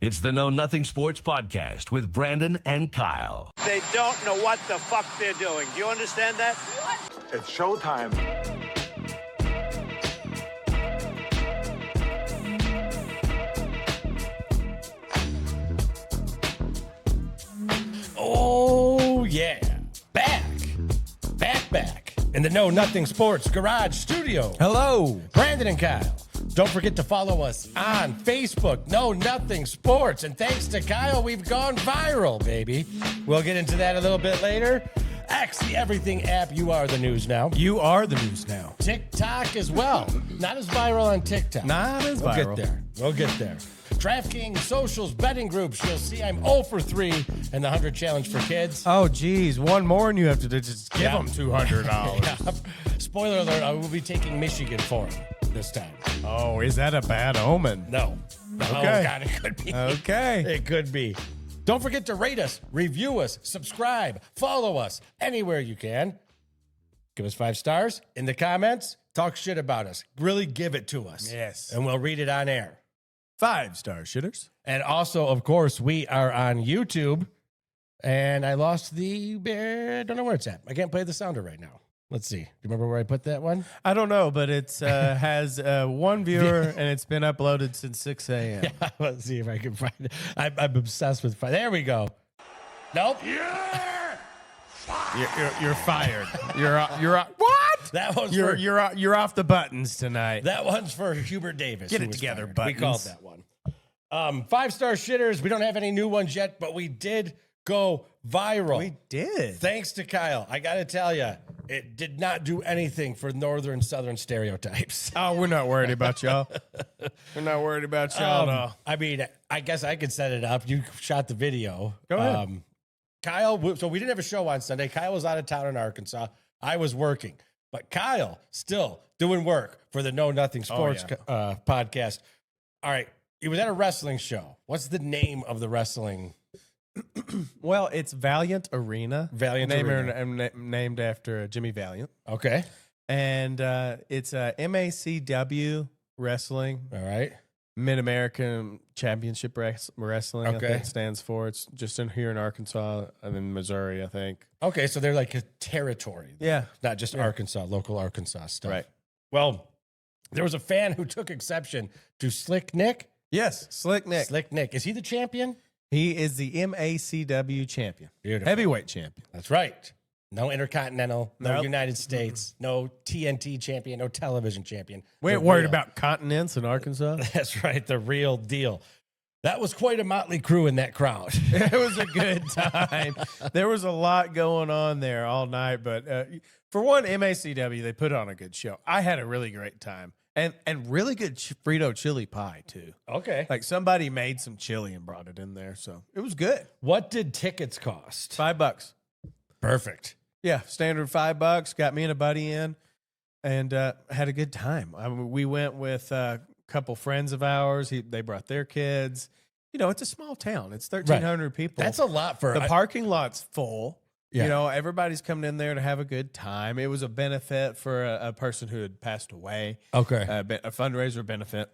It's the Know Nothing Sports Podcast with Brandon and Kyle. They don't know what the fuck they're doing. Do you understand that? It's showtime. Oh, yeah. Back in the Know Nothing Sports Garage Studio. Hello. Brandon and Kyle. Don't forget to follow us on Facebook, Know Nothing Sports. And thanks to Kyle, we've gone viral, baby. We'll get into that a little bit later. X, the Everything app, you are the news now. You are the news now. TikTok as well. Not as viral on TikTok. Not as We'll viral. We'll get there. DraftKings, socials, betting groups. You'll see I'm 0 for 3 in the 100 challenge for kids. Oh, geez. One more and you have to just give Yeah. them $200. Yeah. Spoiler alert, I will be taking Michigan for him this time. Oh, is that a bad omen? No. Okay. Oh, God, it could be. Okay. It could be. Don't forget to rate us, review us, subscribe, follow us anywhere you can. Give us 5 stars in the comments. Talk shit about us. Really give it to us. Yes. And we'll read it on air. 5-star shitters. And also, of course, we are on YouTube. And I lost I don't know where it's at. I can't play the sounder right now. Let's see. Do you remember where I put that one? I don't know, but it has one viewer and it's been uploaded since 6 a.m. Yeah, let's see if I can find it. I'm obsessed with fire. There we go. Nope. You're fired. You're what? That one's You're off the buttons tonight. That one's for Hubert Davis. Get who it was together, fired. Buttons. We called that one. 5-star shitters. We don't have any new ones yet, but we did go viral. We did. Thanks to Kyle. I got to tell you, it did not do anything for northern southern stereotypes. Oh, we're not worried about y'all. We're not worried about y'all at all. I mean, I guess I could set it up. You shot the video. Go ahead. Kyle, so we didn't have a show on Sunday. Kyle was out of town in Arkansas. I was working. But Kyle still doing work for the Know Nothing Sports podcast. All right. He was at a wrestling show. What's the name of the wrestling? Well, it's Valiant Arena. Valiant Arena. Named after Jimmy Valiant. Okay. And it's MACW Wrestling. All right. Mid-American Championship Wrestling, I Okay. think it stands for. It's just in here in Arkansas and in Missouri, I think. Okay. So they're like a territory. Yeah. Not just Arkansas, local Arkansas stuff. Right. Well, there was a fan who took exception to Slick Nick. Yes, Slick Nick. Slick Nick. Is he the champion? He is the MACW champion. Beautiful. Heavyweight champion. That's right. No Intercontinental, no Nope. United States, no TNT champion, no television champion. We ain't The worried real. about continents in Arkansas. That's right. The real deal. That was quite a motley crew in that crowd. It was a good time. There was a lot going on there all night, but for one, MACW, they put on a good show. I had a really great time. And really good Frito chili pie, too. Okay. Like somebody made some chili and brought it in there, so it was good. What did tickets cost? $5. Perfect. Yeah, standard $5. Got me and a buddy in, and had a good time. We went with a couple friends of ours. They brought their kids. You know, it's a small town. It's 1,300 people. That's a lot for The parking lot's full. Yeah. You know, everybody's coming in there to have a good time. It was a benefit for a person who had passed away. Okay. A fundraiser benefit.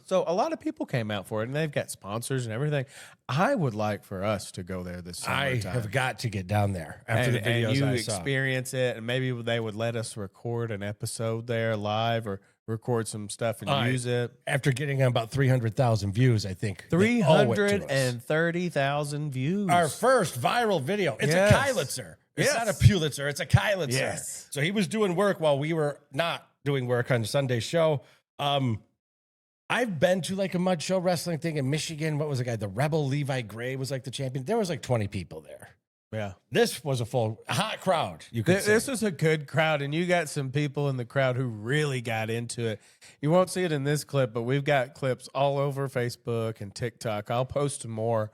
So a lot of people came out for it, and they've got sponsors and everything. I would like for us to go there this I summertime. have got to get down there after the videos and you I saw. experience it, and maybe they would let us record an episode there live or record some stuff and use it. After getting about 300,000 views, I think. they owe it to us. 330,000 views. Our first viral video. It's Yes. a Kylitzer. It's Yes. not a Pulitzer. It's a Kylitzer. Yes. So he was doing work while we were not doing work on Sunday's show. I've been to like a mud show wrestling thing in Michigan. What was the guy? The Rebel Levi Gray was like the champion. There was like 20 people there. Yeah. This was a full hot crowd. You could say. This was a good crowd, and you got some people in the crowd who really got into it. You won't see it in this clip, but we've got clips all over Facebook and TikTok. I'll post more,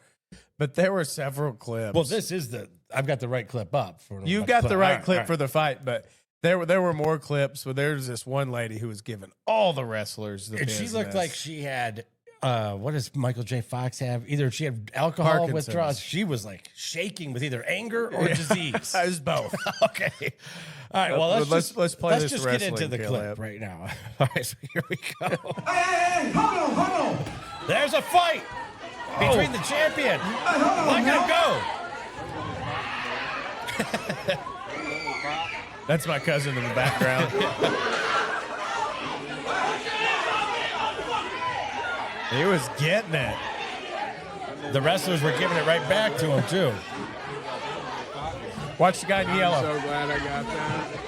but there were several clips. Well, I've got the right clip up. You got the right clip all for the fight, but there were more clips. But there's this one lady who was giving all the wrestlers the And business. she looked like she had, what does Michael J. Fox have? Either she had alcohol Parkinson's. withdrawals. She was like shaking with either anger or disease. It was both. Okay. All right. Well, Let's play this just get into wrestling the clip. clip right now. All right. So here we go. Hey, hold on. There's a fight. between the champion. Look at him go. That's my cousin in the background. He was getting it. The wrestlers were giving it right back to him, too. Watch the guy in yellow. So glad I got that.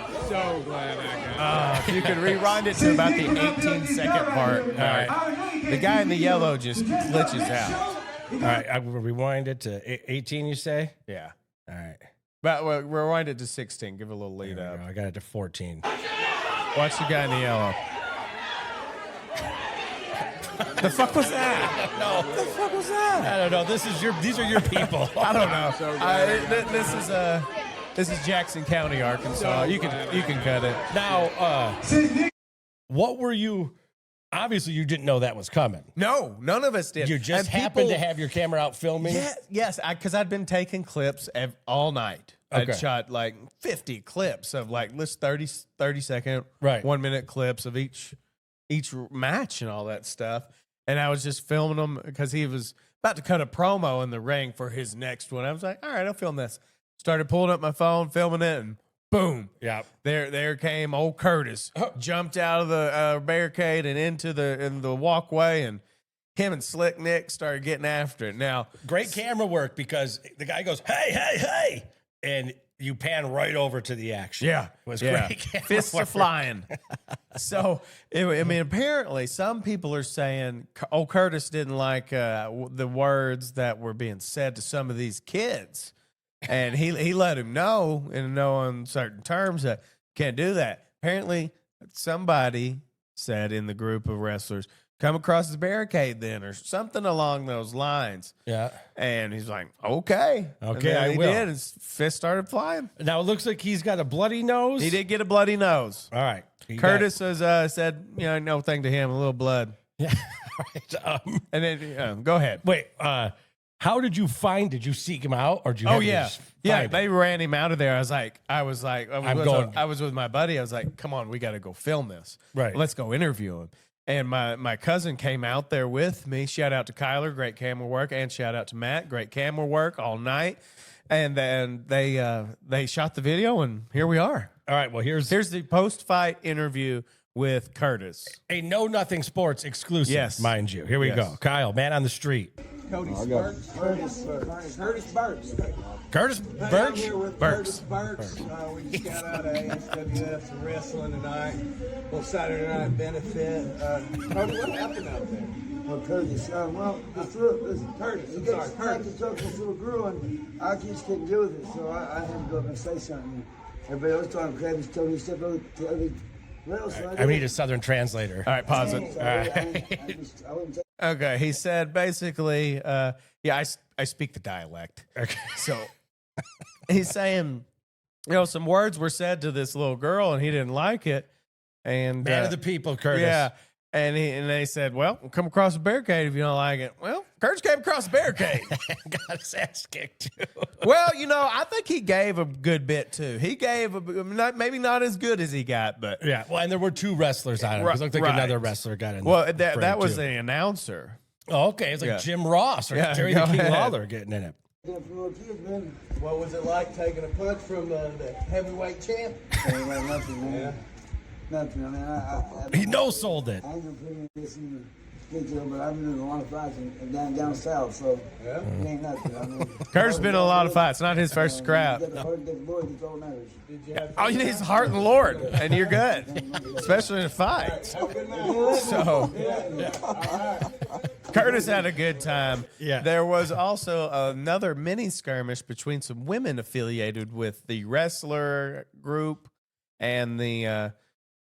I'm so glad I got that. If you could rewind it to about the 18-second part. All right. The guy in the yellow just glitches out. All right, I will rewind it to 18, you say? Yeah. All right. But well, rewind it to 16. Give it a little lead There we up. go. I got it to 14. Watch the guy in the yellow. The fuck was that? No. The fuck was that? I don't know. These are your people. I don't know. This is Jackson County, Arkansas. You can cut it. Now, what were you? Obviously, you didn't know that was coming. No, none of us did. You just And happened to people- have your camera out filming? Yes, because I'd been taking clips all night. Okay. I'd shot like 50 clips of like this 30 second, Right. 1 minute clips of each match and all that stuff. And I was just filming them because he was about to cut a promo in the ring for his next one. I was like, all right, I'll film this. Started pulling up my phone, filming it, and boom. Yeah. There came old Curtis, jumped out of the barricade and into the walkway, and him and Slick Nick started getting after it. Now, Great camera work because the guy goes, hey, hey, hey. And you pan right over to the action. yeah, It was yeah. great camera Fists are work. flying. So, I mean, apparently some people are saying, old Curtis didn't like the words that were being said to some of these kids. And he let him know in no uncertain terms that can't do that. Apparently, somebody said in the group of wrestlers, come across the barricade then, or something along those lines. Yeah. And he's like, okay. And Okay, then I he will. did. His fist started flying. Now it looks like he's got a bloody nose. He did get a bloody nose. All right. He Curtis has said, no thing to him, a little blood. got- yeah. All right. And then, go ahead. Wait, how did you seek him out, or did you? Oh have to yeah, just yeah. find They him? ran him out of there. I was with my buddy. I was like, "Come on, we got to go film this. Right. Let's go interview him." And my cousin came out there with me. Shout out to Kyler, great camera work, and shout out to Matt, great camera work all night. And then they shot the video, and here we are. All right. Well, here's Here's the post-fight interview with Curtis. a Know Nothing Sports exclusive. Yes. mind you. Here we Yes. go. Kyle, man on the street. Cody Burks. Curtis Burks. Curtis I'm Birch. here with Burks. Curtis Burks. We just got out of ASWF wrestling tonight. Little Saturday night benefit. Cody, what happened out there? Well, Curtis, Curtis, I'm sorry, Curtis. Curtis. The truck was little girl, and I just couldn't do with it, so I had to go up and say something. Everybody else talking crap. He told me to step over to the other rail, so I need a Southern translator. All right, pause it. So I wouldn't take Okay, he said basically, I speak the dialect. Okay. So he's saying, some words were said to this little girl, and he didn't like it. And Man of the people, Curtis. yeah, and they said, "Well, come across the barricade if you don't like it." Well, Curtis came across the barricade. Got his ass kicked too. Well, I think he gave a good bit too. He gave maybe not as good as he got, but Yeah. Well, and there were two wrestlers on it. It looked like Right. another wrestler got in. well, the that fray, was too. the announcer. Oh, okay. It's like Yeah. Jim Ross or Yeah, Jerry go the King ahead. Lawler getting in it. it from little kids, man. What was it like taking a punch from the heavyweight champ? Ain't like nothing, man. Nothing. I mean, I He no-sold it. I ain't gonna put in this in the detail, but I've been in a lot of fights and down south, so it ain't nothing. I mean, Curtis been in a lot of fights. Not his first scrap. You got the heart, you got the boys, it's all matters. Did you have All you need is the heart and the Lord, and you're good, especially in a fight. So Curtis had a good time. Yeah. There was also another mini skirmish between some women affiliated with the wrestler group and the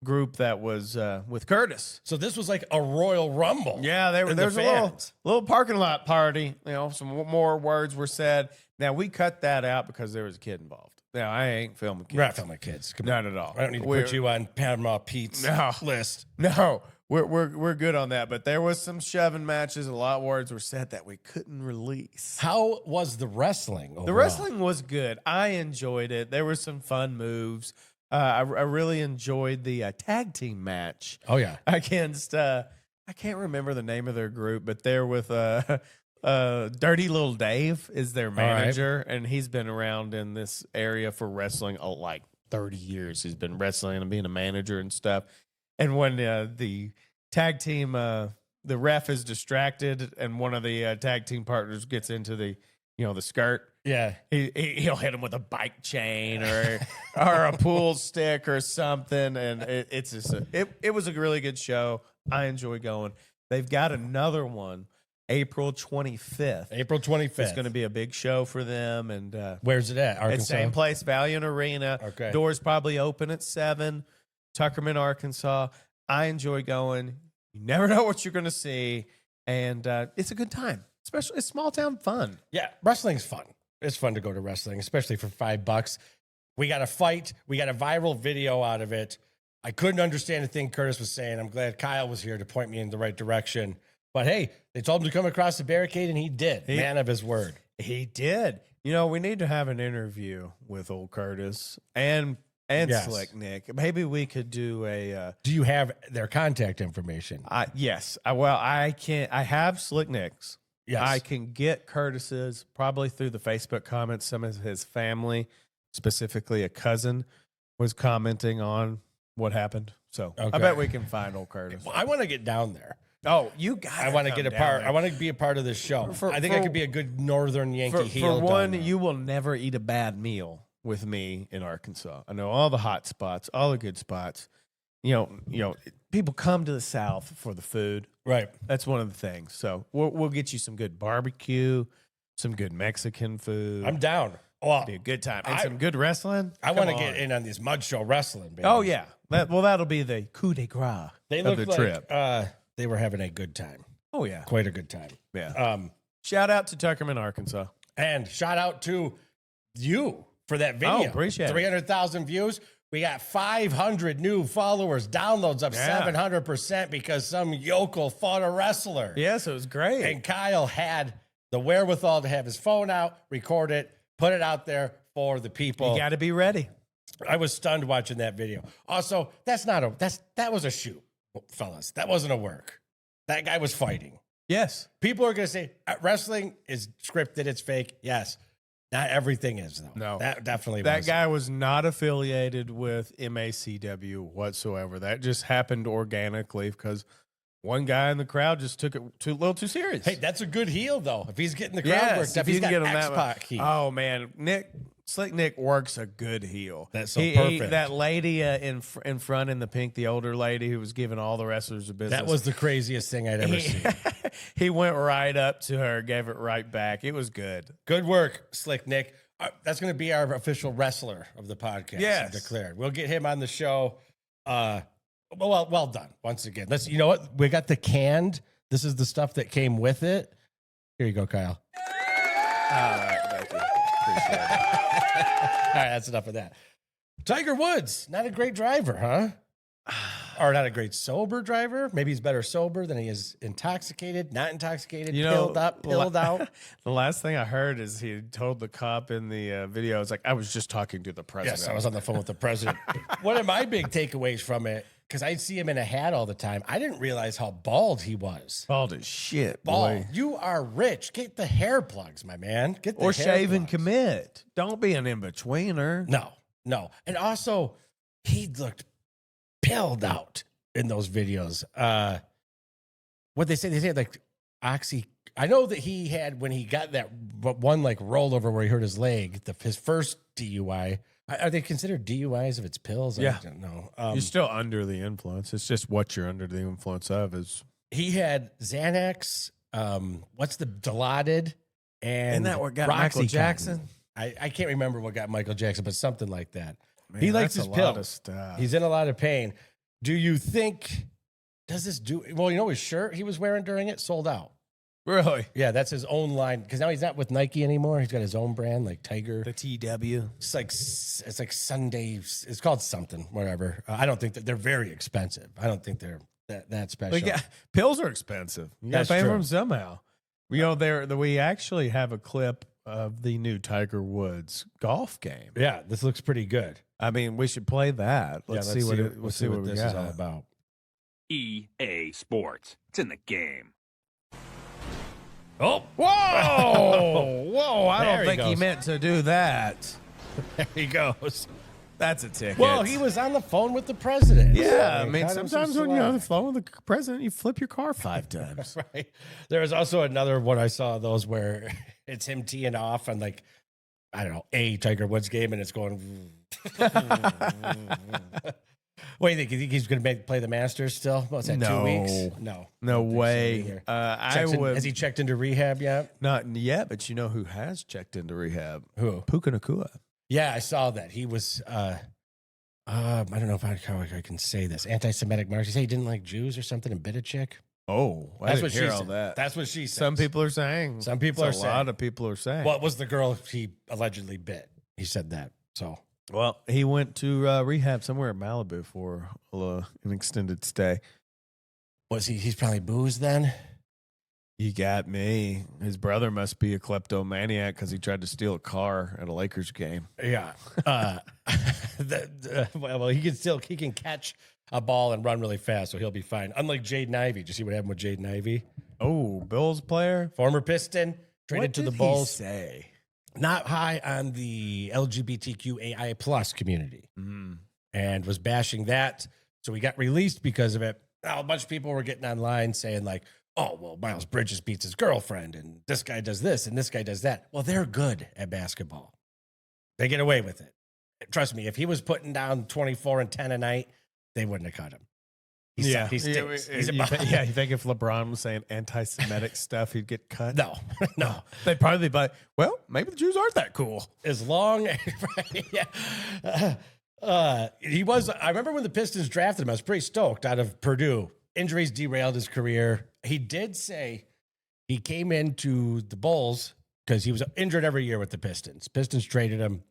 group that was with Curtis. So this was like a Royal Rumble. Yeah, there And was the a little, fans. little parking lot party. Some more words were said. Now, we cut that out because there was a kid involved. Now, I ain't filming kids. We're not filming kids. Come on. Not at all. I don't need to We're- put you on Panama Pete's No. list. No, we're good on that. But there was some shoving matches. A lot of words were said that we couldn't release. How was the wrestling? The overall? wrestling was good. I enjoyed it. There were some fun moves. I really enjoyed the tag team match Oh yeah. against I can't remember the name of their group, but they're with Dirty Little Dave is their manager, and he's been around in this area for wrestling like 30 years. He's been wrestling and being a manager and stuff. And when the tag team, the ref is distracted, and one of the tag team partners gets into the skirt. Yeah, he'll hit him with a bike chain or a pool stick or something, and it's just it was a really good show. I enjoy going. They've got another one, April 25th. April 25th. It's going to be a big show for them. And where's it at? Arkansas. It's same place, Valiant Arena. Okay. Doors probably open at 7. Tuckerman, Arkansas. I enjoy going. You never know what you're going to see, and it's a good time. Especially it's small town fun. Yeah, wrestling's fun. It's fun to go to wrestling, especially for $5. We got a fight. We got a viral video out of it. I couldn't understand a thing Curtis was saying. I'm glad Kyle was here to point me in the right direction. But hey, they told him to come across the barricade, and he did. Man of his word. He did. We need to have an interview with old Curtis and Slick Nick. Maybe we could do a. Do you have their contact information? Yes. I can't. I have Slick Nick's. Yes. I can get Curtis's probably through the Facebook comments. Some of his family, specifically a cousin, was commenting on what happened. So I bet we can find old Curtis. Well, I want to get down there. Oh, you got. I want to get a part. I want to be a part of this show. I think I could be a good Northern Yankee heel. For one, you will never eat a bad meal with me in Arkansas. I know all the hot spots, all the good spots. People come to the South for the food. Right. That's one of the things. So we'll get you some good barbecue, some good Mexican food. I'm down. Well, be a good time. And some good wrestling. I want to get in on this mud show wrestling, baby. Oh, yeah. That'll be the coup de grace of the trip. They were having a good time. Oh, yeah. Quite a good time. Yeah. Shout out to Tuckerman, Arkansas. And shout out to you for that video. Oh, appreciate it. 300,000 views. We got 500 new followers, downloads up 700% because some yokel fought a wrestler. Yes, it was great. And Kyle had the wherewithal to have his phone out, record it, put it out there for the people. You got to be ready. I was stunned watching that video. Also, that was a shoot, fellas. That wasn't a work. That guy was fighting. Yes. People are going to say wrestling is scripted, it's fake. Yes. Not everything is, though. No. That definitely That was. guy was not affiliated with MACW whatsoever. That just happened organically because one guy in the crowd just took it a little too serious. Hey, that's a good heel, though. If he's getting the crowd worked up, he's got X-Pac heel. Oh, man. Slick Nick works a good heel. That's so perfect. That lady in front in the pink, the older lady who was giving all the wrestlers a business. That was the craziest thing I'd ever seen. He went right up to her, gave it right back. It was good. Good work, Slick Nick. That's going to be our official wrestler of the podcast. Yes. Declared. We'll get him on the show. Well done. Once again. You know what? We got the canned. This is the stuff that came with it. Here you go, Kyle. All right, thank you. Appreciate it. All right, that's enough of that. Tiger Woods, not a great driver, huh? Or not a great sober driver. Maybe he's better sober than he is intoxicated, not intoxicated, pilled up, pilled out. The last thing I heard is he told the cop in the video, it's like, I was just talking to the president. Yes, I was on the phone with the president. One of my big takeaways from it, because I'd see him in a hat all the time, I didn't realize how bald he was. Bald as shit, Bald. boy. You are rich. Get the hair plugs, my man. Get the Or hair shave and plugs. commit. Don't be an in-betweener. No. And also, he looked pilled out in those videos. What they say like oxy. I know that he had, when he got that one like rollover where he hurt his leg, his first DUI. Are they considered DUIs if it's pills? Yeah. I don't know. You're still under the influence. It's just what you're under the influence of is. He had Xanax. What's the Dilaudid? And Isn't that what got Michael Roxycontin. Jackson? I can't remember what got Michael Jackson, but something like that. Man, he likes that's his a lot of pills. stuff. He's in a lot of pain. Do you think, does this do, well, his shirt he was wearing during it sold out. Really? Yeah, that's his own line. Because now he's not with Nike anymore. He's got his own brand, like Tiger. The TW. It's like Sunday. It's called something, whatever. I don't think that they're very expensive. I don't think they're that special. But yeah, pills are expensive. You got to That's pay for true. them somehow. We actually have a clip of the new Tiger Woods golf game. Yeah, this looks pretty good. I mean, we should play that. Let's see what this we is got. all about. EA Sports. It's in the game. Oh, Whoa! I There don't he think he goes. meant to do that. there he goes. That's a ticket. Well, he was on the phone with the president. Yeah, I So mean, cut him some sometimes when you're on the slack. phone with the president, you flip your car 5 times. Right. There was also another one I saw, those where it's him teeing off on, like, I don't know, a Tiger Woods game, and it's going. What do you think? You think he's going to play the Masters still? What's that, No. 2 weeks? No. No I don't think so way. either. I would Has he checked into rehab yet? not yet, but you know who has checked into rehab? Who? Puka Nakua. Yeah, I saw that. He was, I don't know if how I can say this. Anti-Semitic marks. He said he didn't like Jews or something and bit a chick. Oh, That's what she hear all said. that. That's what she said. Some people are saying. Some people That's are a saying. lot of people are saying. What was the girl he allegedly bit? He said that. So Well, he went to rehab somewhere in Malibu for an extended stay. was he's probably boozed then? You got me. His brother must be a kleptomaniac because he tried to steal a car at a Lakers game. Yeah. Well, he can catch a ball and run really fast, so he'll be fine. Unlike Jaden Ivey. Did you see what happened with Jaden Ivey? Oh, Bills player? Former Piston, traded to the Bulls. Say? Not high on the LGBTQAI plus community, and was bashing that. So he got released because of it. Now, a bunch of people were getting online saying, like, oh, well, Miles Bridges beats his girlfriend, and this guy does this, and this guy does that. Well, they're good at basketball. They get away with it. Trust me, if he was putting down 24 and 10 a night, they wouldn't have cut him. He stinks. He's a you think if LeBron was saying anti-Semitic stuff, he'd get cut? No. They'd probably be like, well, maybe the Jews aren't that cool. As long right, yeah. He was, I remember when the Pistons drafted him, I was pretty stoked out of Purdue. Injuries derailed his career. He did say he came into the Bulls because he was injured every year with the Pistons. Pistons traded him.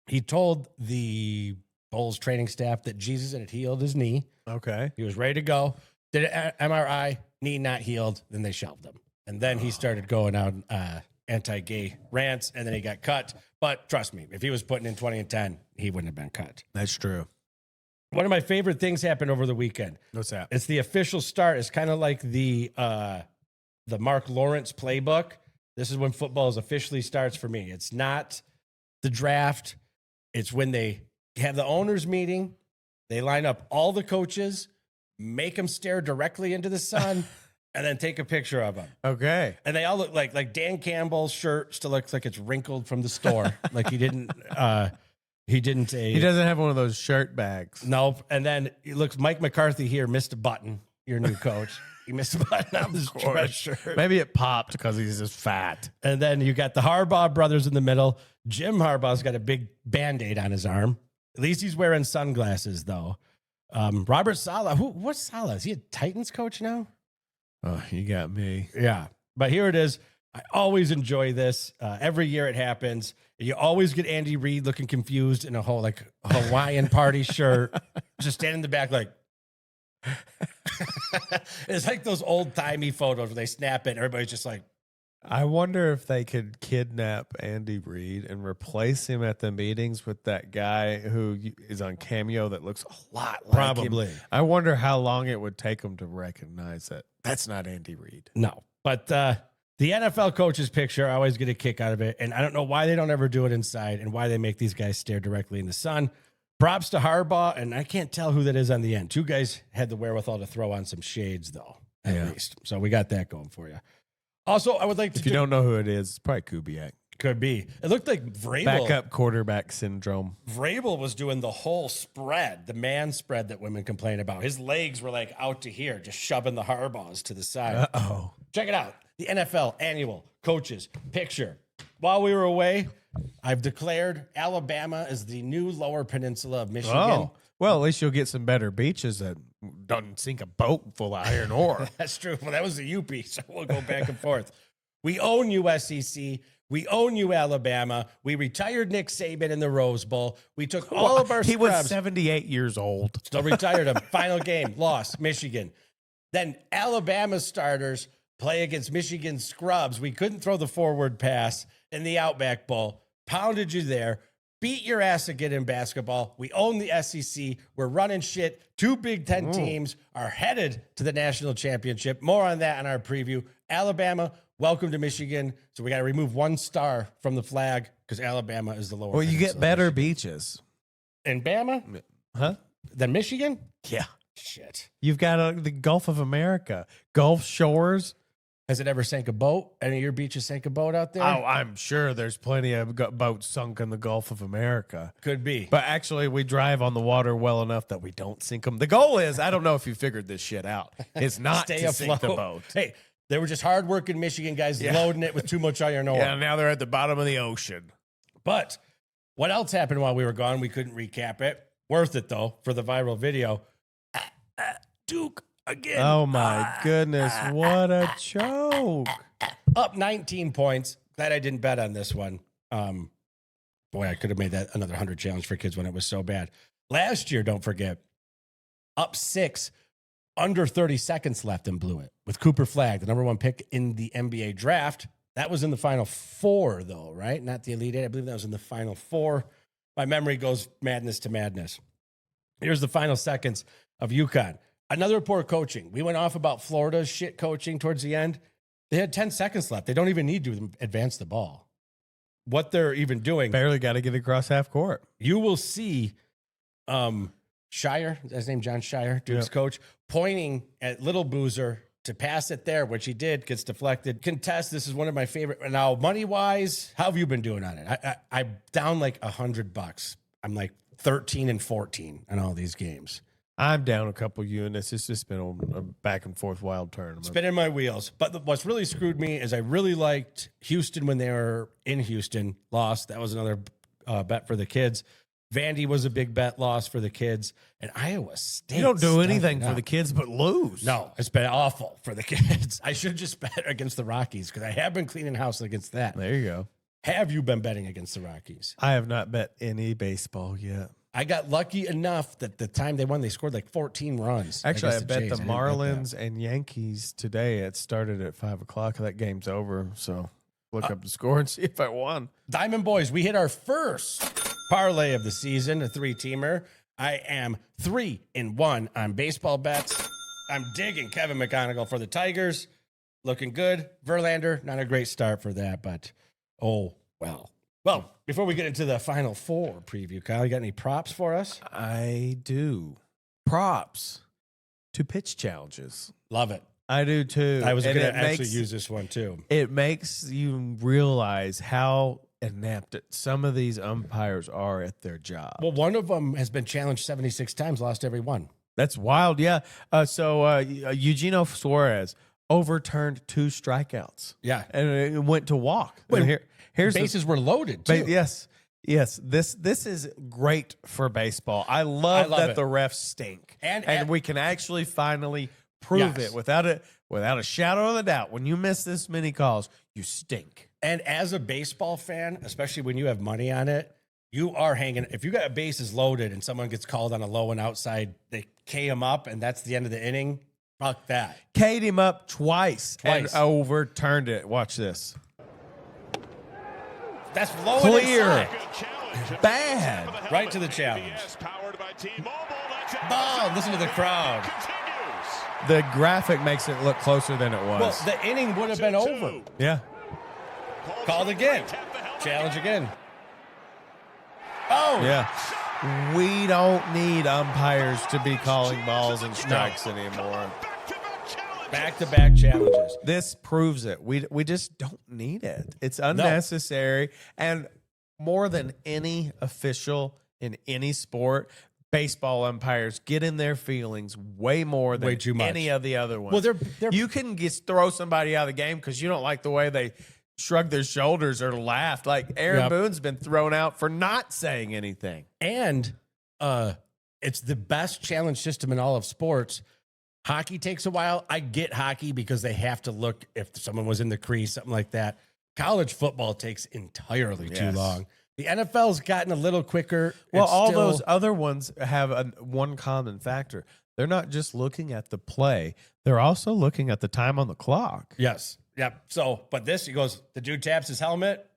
He told the Bulls training staff that Jesus had healed his knee. Okay. He was ready to go. Did an MRI, knee not healed. Then they shelved him. And then he started going out anti-gay rants, and then he got cut. But trust me, if he was putting in 20 and 10, he wouldn't have been cut. That's true. One of my favorite things happened over the weekend. What's that? It's the official start. It's kind of like the Mark Lawrence playbook. This is when football officially starts for me. It's not the draft. It's when they have the owners meeting. They line up all the coaches, make them stare directly into the sun, and then take a picture of them. Okay. And they all look like Dan Campbell's shirt still looks like it's wrinkled from the store. Like he didn't. He doesn't have one of those shirt bags. Nope. And then it looks Mike McCarthy here missed a button. Your new coach. He missed a button on his dress shirt. Maybe it popped because he's just fat. And then you got the Harbaugh brothers in the middle. Jim Harbaugh's got a big Band-Aid on his arm. At least he's wearing sunglasses, though. Robert Saleh. What's Saleh? Is he a Titans coach now? Oh, you got me. Yeah. But here it is. I always enjoy this. Every year it happens. You always get Andy Reid looking confused in a whole like Hawaiian party shirt, just standing in the back like. It's like those old timey photos where they snap it and everybody's just like. I wonder if they could kidnap Andy Reid and replace him at the meetings with that guy who is on Cameo that looks a lot like Probably. him. I wonder how long it would take them to recognize that that's not Andy Reid. No, but the NFL coach's picture, I always get a kick out of it. And I don't know why they don't ever do it inside and why they make these guys stare directly in the sun. Props to Harbaugh, and I can't tell who that is on the end. Two guys had the wherewithal to throw on some shades, though, at least. So we got that going for you. Also, I would like to. If you don't know who it is, it's probably Kubiak. Could be. It looked like Vrabel. Backup quarterback syndrome. Vrabel was doing the whole spread, the man spread that women complain about. His legs were like out to here, just shoving the Harbaughs to the side. Uh-oh. Check it out. The NFL annual coaches picture. While we were away, I've declared Alabama is the new Lower Peninsula of Michigan. Oh. Well, at least you'll get some better beaches that doesn't sink a boat full of iron ore. That's true. Well, that was the UP, so we'll go back and forth. We own USCC. We own you, Alabama. We retired Nick Saban in the Rose Bowl. We took all of our He scrubs. was 78 years old. Still retired him. Final game, lost, Michigan. Then Alabama starters play against Michigan scrubs. We couldn't throw the forward pass in the Outback Bowl. Pounded you there. beat your ass again in basketball. We own the SEC. We're running shit. 2 Big Ten teams are headed to the national championship. More on that in our preview. Alabama, welcome to Michigan. So we got to remove 1 star from the flag because Alabama is the lower. Well, you get peninsula. better beaches. In Bama? Huh? Than Michigan? Yeah. Shit. You've got the Gulf of America, Gulf Shores. Has it ever sank a boat? Any of your beaches sank a boat out there? Oh, I'm sure there's plenty of boats sunk in the Gulf of America. Could be. But actually, we drive on the water well enough that we don't sink them. The goal is, I don't know if you figured this shit out, is not Stay to afloat. sink the boat. Hey, they were just hardworking Michigan guys loading it with too much iron ore. Yeah, now they're at the bottom of the ocean. But what else happened while we were gone? We couldn't recap it. Worth it, though, for the viral video. Duke again. Oh, my goodness. What a choke. Up 19 points. Glad I didn't bet on this one. Boy, I could have made that another 100 challenge for kids when it was so bad. Last year, don't forget, up 6, under 30 seconds left and blew it with Cooper Flagg, the number 1 pick in the NBA draft. That was in the Final Four, though, right? Not the Elite Eight. I believe that was in the Final Four. My memory goes madness to madness. Here's the final seconds of UConn. Another poor coaching. We went off about Florida's shit coaching towards the end. They had 10 seconds left. They don't even need to advance the ball. What they're even doing. Barely got to get across half court. You will see Shire, is his name John Shire, Duke's coach, pointing at Little Boozer to pass it there, which he did, gets deflected. Contest, this is one of my favorite. Now, money-wise, how have you been doing on it? I'm down like $100. I'm like 13 and 14 on all these games. I'm down a couple units. It's just been a back and forth wild tournament. Spinning my wheels. But what's really screwed me is I really liked Houston when they were in Houston. Lost. That was another bet for the kids. Vandy was a big bet, loss for the kids. And Iowa State. You don't do anything for the kids but lose. No, it's been awful for the kids. I should just bet against the Rockies because I have been cleaning house against that. There you go. Have you been betting against the Rockies? I have not bet any baseball yet. I got lucky enough that the time they won, they scored like 14 runs. Actually, I bet Jays. the I didn't bet Marlins and Yankees today. It started at 5 o'clock. That game's over. So look up the score and see if I won. Diamond Boys, we hit our first parlay of the season, a 3-teamer. I am 3-1 on baseball bets. I'm digging Kevin McGonigal for the Tigers. Looking good. Verlander, not a great start for that, but oh, well. Well, before we get into the Final Four preview, Kyle, you got any props for us? I do. Props to pitch challenges. Love it. I do too. I was going And to actually use this one too. It makes you realize how inept some of these umpires are at their job. Well, one of them has been challenged 76 times, lost every one. That's wild. Yeah. Eugenio Suarez overturned 2 strikeouts. Yeah. And it went to walk. Wait, And here's bases were loaded too. Yes. This is great for baseball. I love that it. the refs stink. And we can actually finally prove Yes. it without a shadow of a doubt. When you miss this many calls, you stink. And as a baseball fan, especially when you have money on it, you are hanging. If you got bases loaded and someone gets called on a low and outside, they K him up, and that's the end of the inning. Fuck that. K'd him up twice and overturned it. Watch this. That's low and Clear. inside. Bad. Right to the challenge. Ball. Listen to the crowd. The graphic makes it look closer than it was. Well, the inning would have been over. Yeah. Called again. Challenge again. Oh. Yeah. We don't need umpires to be calling balls and strikes anymore. Back-to-back challenges. This proves it. We just don't need it. It's unnecessary. And more than any official in any sport, baseball umpires get in their feelings way more than too much. any of the other ones. Well, they're you can just throw somebody out of the game because you don't like the way they shrug their shoulders or laughed. Like Aaron Boone's been thrown out for not saying anything. And it's the best challenge system in all of sports. Hockey takes a while. I get hockey because they have to look if someone was in the crease, something like that. College football takes entirely too long. The NFL's gotten a little quicker. Well, It's all still- those other ones have one common factor. They're not just looking at the play. They're also looking at the time on the clock. Yes. Yep. So, but this, he goes, the dude taps his helmet.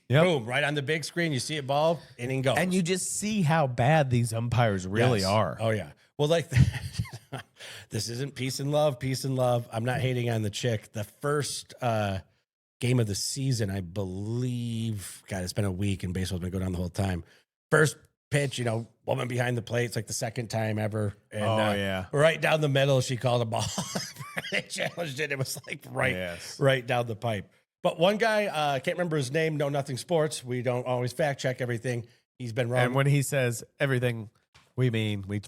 Yep. Boom, right on the big screen. You see it ball, inning goes. And you just see how bad these umpires really Yes. are. Oh, yeah. Well, like, this isn't peace and love, peace and love. I'm not hating on the chick. The first game of the season, I believe, God, it's been a week and baseball's been going on the whole time. First pitch, woman behind the plate. It's like the second time ever. And, right down the middle, she called a ball. They challenged it. It was like right down the pipe. But one guy, can't remember his name, Know Nothing Sports. We don't always fact check everything. He's been wrong. And when he says everything, we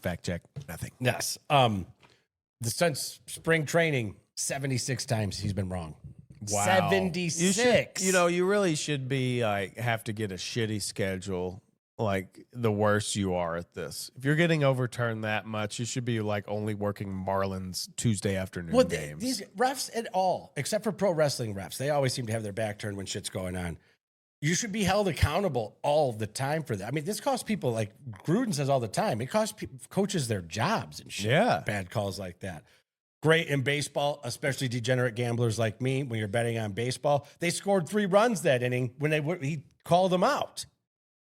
fact check nothing. Yes. Since spring training, 76 times he's been wrong. Wow. 76. You really should be have to get a shitty schedule. Like the worse you are at this. If you're getting overturned that much, you should be like only working Marlins Tuesday afternoon games. These refs at all, except for pro wrestling refs, they always seem to have their back turned when shit's going on. You should be held accountable all the time for that. I mean, this costs people, like Gruden says all the time, it costs coaches their jobs and shit. Yeah. Bad calls like that. Great in baseball, especially degenerate gamblers like me. When you're betting on baseball, they scored 3 runs that inning when he called them out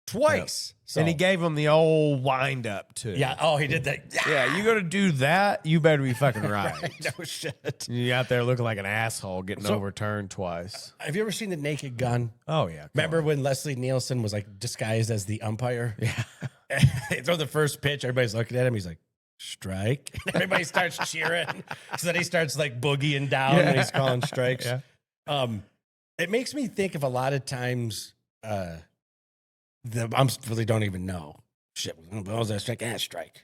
twice. Yep. And he gave them the old wind up too. Yeah. Oh, he did that. Yeah. You got to do that. You better be fucking right. No shit. You out there looking like an asshole getting overturned twice. Have you ever seen The Naked Gun? Oh yeah. Remember when Leslie Nielsen was like disguised as the umpire? Yeah. They throw the first pitch. Everybody's looking at him. He's like, strike. Everybody starts cheering. So then he starts like boogieing down when he's calling strikes. Yeah. It makes me think of a lot of times the umps really don't even know. Shit, was that strike? Strike.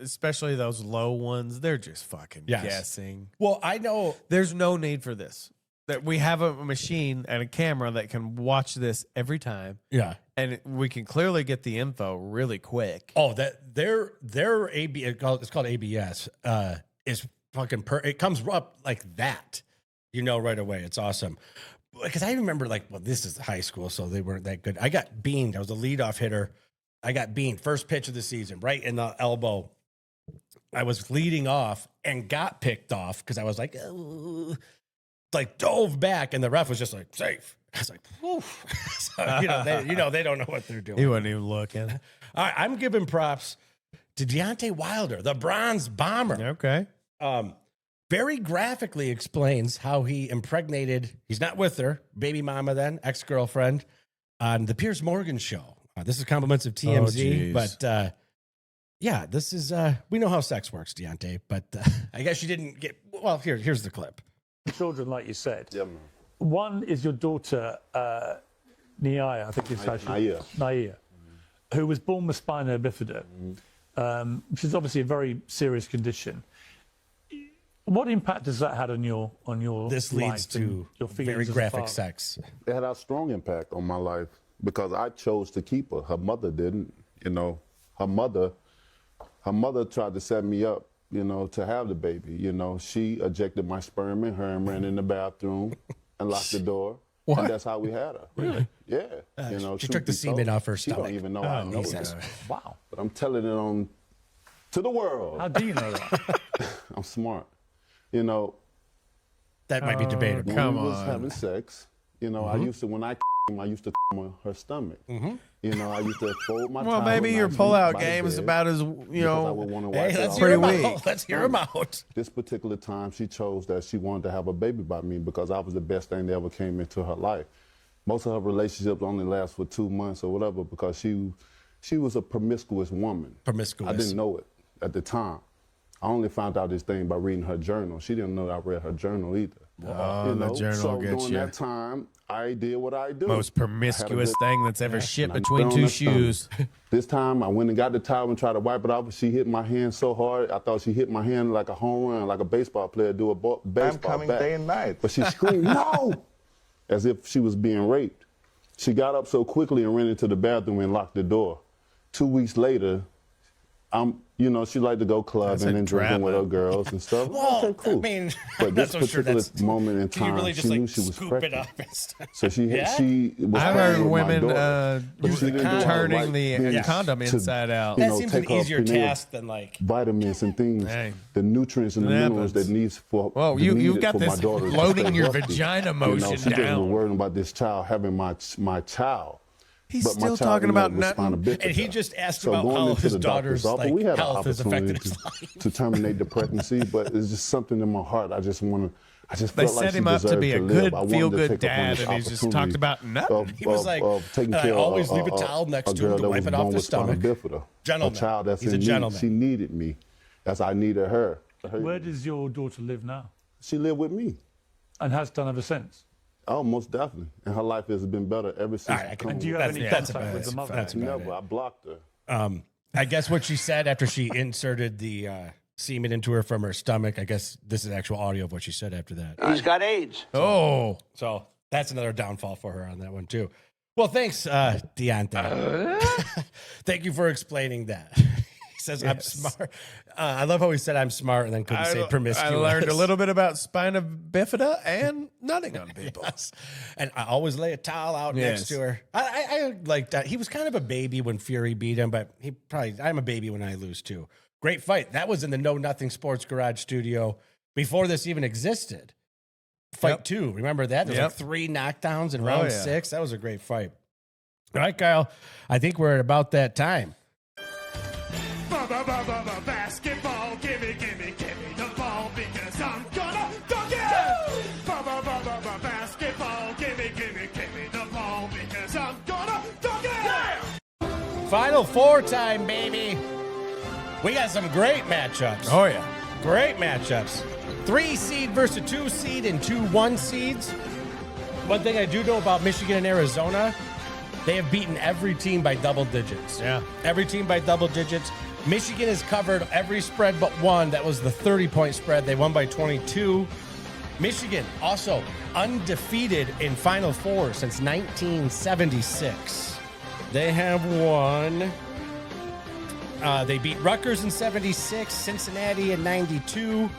Especially those low ones, they're just fucking guessing. Well, I know there's no need for this. That we have a machine and a camera that can watch this every time. Yeah. And we can clearly get the info really quick. Oh, that their it's called ABS. Is fucking it comes up like that. Right away. It's awesome. Because I remember this is high school, so they weren't that good. I got beamed. I was a leadoff hitter. I got beamed. First pitch of the season, right in the elbow. I was leading off and got picked off because I was like, dove back, and the ref was just like, safe. I was like, whew. So, they don't know what they're doing. He wasn't even looking. All right, I'm giving props to Deontay Wilder, the Bronze Bomber. Okay. Very graphically explains how he impregnated, he's not with her, baby mama then, ex-girlfriend, on the Piers Morgan show. This is compliments of TMZ, but this is, we know how sex works, Deontay, but I guess you didn't get, well, here's the clip. Children, like you said. Yeah, man. One is your daughter, Nia, I think it's how Nia, who was born with spina bifida, which is obviously a very serious condition. What impact does that have on your This life leads to your very graphic sex. It had a strong impact on my life because I chose to keep her. Her mother didn't. Her mother tried to set me up, to have the baby. She ejected my sperm in her and ran in the bathroom and locked the door. What? And that's how we had her. Really? Yeah. She took the semen off her She stomach. don't even know I know this. Wow. But I'm telling it to the world. How do you know that? I'm smart. That might be debatable. When we was having sex, I used to, when I used to on her stomach. I used to fold my Well, towel maybe your nicely pullout by the game is bed about as, because I would want to wipe it let's off. hear him Pretty out. weak. Let's hear him out. This particular time, she chose that she wanted to have a baby by me because I was the best thing that ever came into her life. Most of her relationships only last for 2 months or whatever because she was a promiscuous woman. Promiscuous. I didn't know it at the time. I only found out this thing by reading her journal. She didn't know I read her journal either. Oh, the journal so gets during you. that time, I did what I do. Most promiscuous thing that's ever shit And I between put two on her stomach. shoes. This time, I went and got the towel and tried to wipe it off. She hit my hand so hard, I thought she hit my hand like a home run, like a baseball player do a baseball I'm coming bat. day and night. But she screamed, no, as if she was being raped. She got up so quickly and ran into the bathroom and locked the door. 2 weeks later, You know, she liked to go clubbing and drinking with her girls and stuff. Well, okay, cool. I mean, but I'm this not so sure particular that's. moment in Can you time, really just she knew like she was scoop pregnant. it up and stuff? So she was I've heard pregnant with my women daughter, but she didn't do all turning right the things condom to, inside out. you That know, seems an take off easier prenatal task than like. vitamins and things, Hey. the nutrients and the It minerals happens. that needs for. Well, you you got for my this daughter to loading stay your healthy. vagina You motion know, she just down. was worrying about this child having my child. He's But my still child talking ended about up with spina nothing. bifida. And he just asked So about going how into his the daughter's doctor's office, like we had an health has affected opportunity his life. to terminate the pregnancy, but it's just something in my heart. I just felt They like set she him up to deserved be a live. good, I wanted to feel-good take up on dad, this and he's just opportunity talked about nothing. He was like, of taking "And I care of always leave a towel next to him girl to that wipe was it off born the with spina stomach." bifida. Gentleman. A child that's He's a in need. gentleman. She needed me as I needed her. Where does your daughter live now? She lived with me. And has done ever since? Oh, most definitely. And her life has been better ever since. And do you have any that's contact about with it. the mother? That's about Never. it. I blocked her. I guess what she said after she inserted the semen into her from her stomach. I guess this is actual audio of what she said after that. He's got AIDS. Oh, so that's another downfall for her on that one too. Well, thanks, Deontay. Thank you for explaining that. He says I'm smart. I love how he said I'm smart and then couldn't say promiscuous. I learned a little bit about spina bifida and nutting on people. Yes. And I always lay a towel out next to her. I like that. He was kind of a baby when Fury beat him, but I'm a baby when I lose too. Great fight. That was in the Know Nothing Sports Garage studio before this even existed. Fight 2. Remember that? There's like 3 knockdowns in round 6. That was a great fight. All right, Kyle. I think we're at about that time. Basketball, gimme the ball because I'm gonna dunk it. Basketball, gimme the ball because I'm gonna dunk it. Final 4 time, baby. We got some great matchups. Oh, yeah. Great matchups. 3 seed versus 2 seed and 2 1 seeds. One thing I do know about Michigan and Arizona, they have beaten every team by double digits. Yeah. Every team by double digits. Michigan has covered every spread but one. That was the 30-point spread. They won by 22. Michigan also undefeated in Final Four since 1976. They have won. They beat Rutgers in 76, Cincinnati in 92,